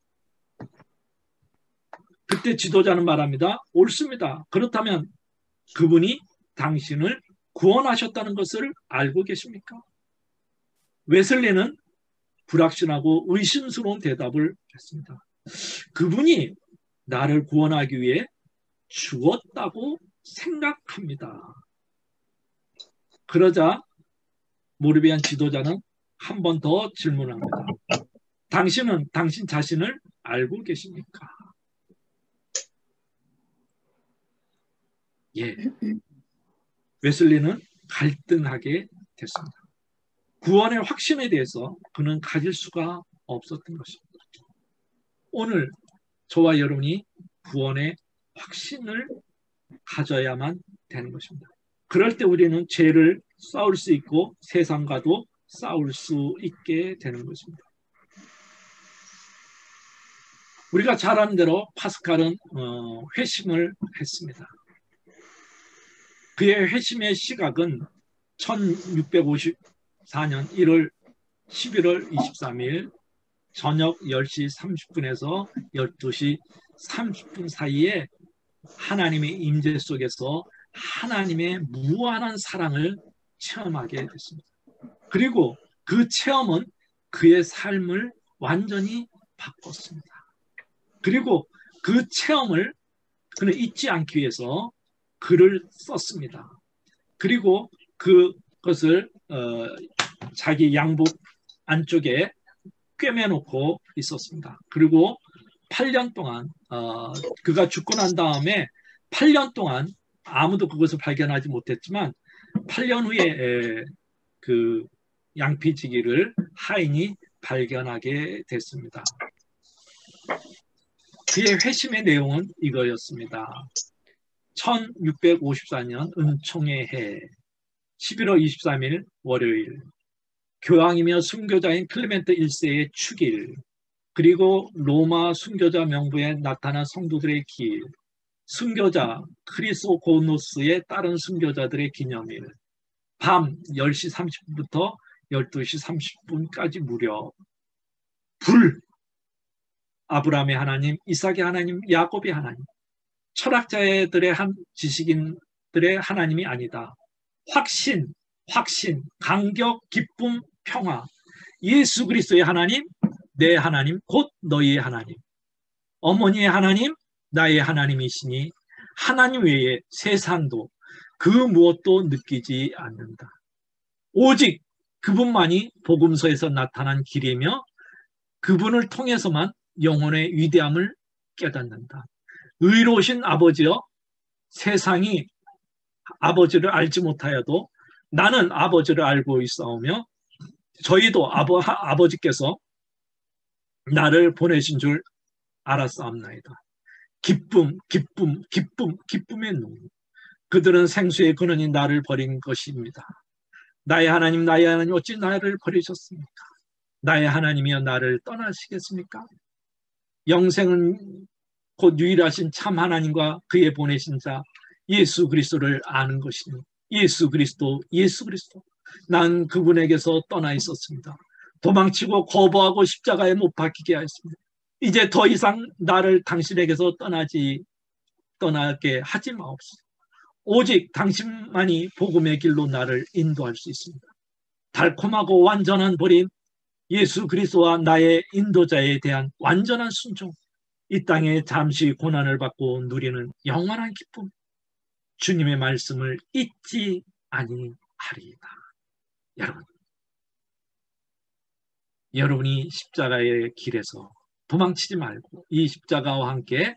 그때 지도자는 말합니다. 옳습니다. 그렇다면 그분이 당신을 구원하셨다는 것을 알고 계십니까? 웨슬리는 불확실하고 의심스러운 대답을 했습니다. 그분이 나를 구원하기 위해 죽었다고 생각합니다. 그러자 모리비안 지도자는 한 번 더 질문합니다. 당신은 당신 자신을 알고 계십니까? 예. 웨슬리는 갈등하게 됐습니다. 구원의 확신에 대해서 그는 가질 수가 없었던 것입니다. 오늘 저와 여러분이 구원의 확신을 가져야만 되는 것입니다. 그럴 때 우리는 죄를 싸울 수 있고 세상과도 싸울 수 있게 되는 것입니다. 우리가 잘 아는 대로 파스칼은 회심을 했습니다. 그의 회심의 시각은 1654년 11월 23일 저녁 10시 30분에서 12시 30분 사이에 하나님의 임재 속에서 하나님의 무한한 사랑을 체험하게 됐습니다. 그리고 그 체험은 그의 삶을 완전히 바꿨습니다. 그리고 그 체험을 그는 잊지 않기 위해서 글을 썼습니다. 그리고 그것을 자기 양복 안쪽에 꿰매놓고 있었습니다. 그리고 8년 동안 그가 죽고 난 다음에 8년 동안 아무도 그것을 발견하지 못했지만 8년 후에 그 양피지기를 하인이 발견하게 됐습니다. 그의 회심의 내용은 이거였습니다. 1654년 은총의 해 11월 23일 월요일, 교황이며 순교자인 클레멘트 1세의 축일, 그리고 로마 순교자 명부에 나타난 성도들의 길, 순교자 크리소고노스의 다른 순교자들의 기념일, 밤 10시 30분부터 12시 30분까지 무렵, 불, 아브라함의 하나님, 이삭의 하나님, 야곱의 하나님, 철학자들의 지식인들의 하나님이 아니다. 확신, 감격, 기쁨, 평화, 예수 그리스도의 하나님, 내 하나님, 곧 너희의 하나님, 어머니의 하나님, 나의 하나님이시니 하나님 외에 세상도 그 무엇도 느끼지 않는다. 오직 그분만이 복음서에서 나타난 길이며 그분을 통해서만 영혼의 위대함을 깨닫는다. 의로우신 아버지여, 세상이 아버지를 알지 못하여도 나는 아버지를 알고 있사오며 저희도 아버지께서 나를 보내신 줄 알았사옵나이다. 기쁨의 눈. 그들은 생수의 근원이 나를 버린 것입니다. 나의 하나님 어찌 나를 버리셨습니까? 나의 하나님이여 나를 떠나시겠습니까? 영생은 곧 유일하신 참 하나님과 그의 보내신 자 예수 그리스도를 아는 것이니 예수 그리스도. 난 그분에게서 떠나 있었습니다. 도망치고 거부하고 십자가에 못 박히게 하였습니다. 이제 더 이상 나를 당신에게서 떠나게 하지 마옵소서. 오직 당신만이 복음의 길로 나를 인도할 수 있습니다. 달콤하고 완전한 버림, 예수 그리스도와 나의 인도자에 대한 완전한 순종, 이 땅에 잠시 고난을 받고 누리는 영원한 기쁨, 주님의 말씀을 잊지 아니하리이다. 여러분이 십자가의 길에서 도망치지 말고 이 십자가와 함께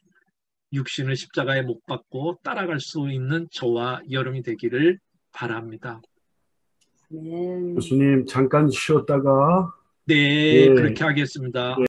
육신을 십자가에 못 박고 따라갈 수 있는 저와 여러분이 되기를 바랍니다. 아멘. 교수님 잠깐 쉬었다가 네, 그렇게 하겠습니다.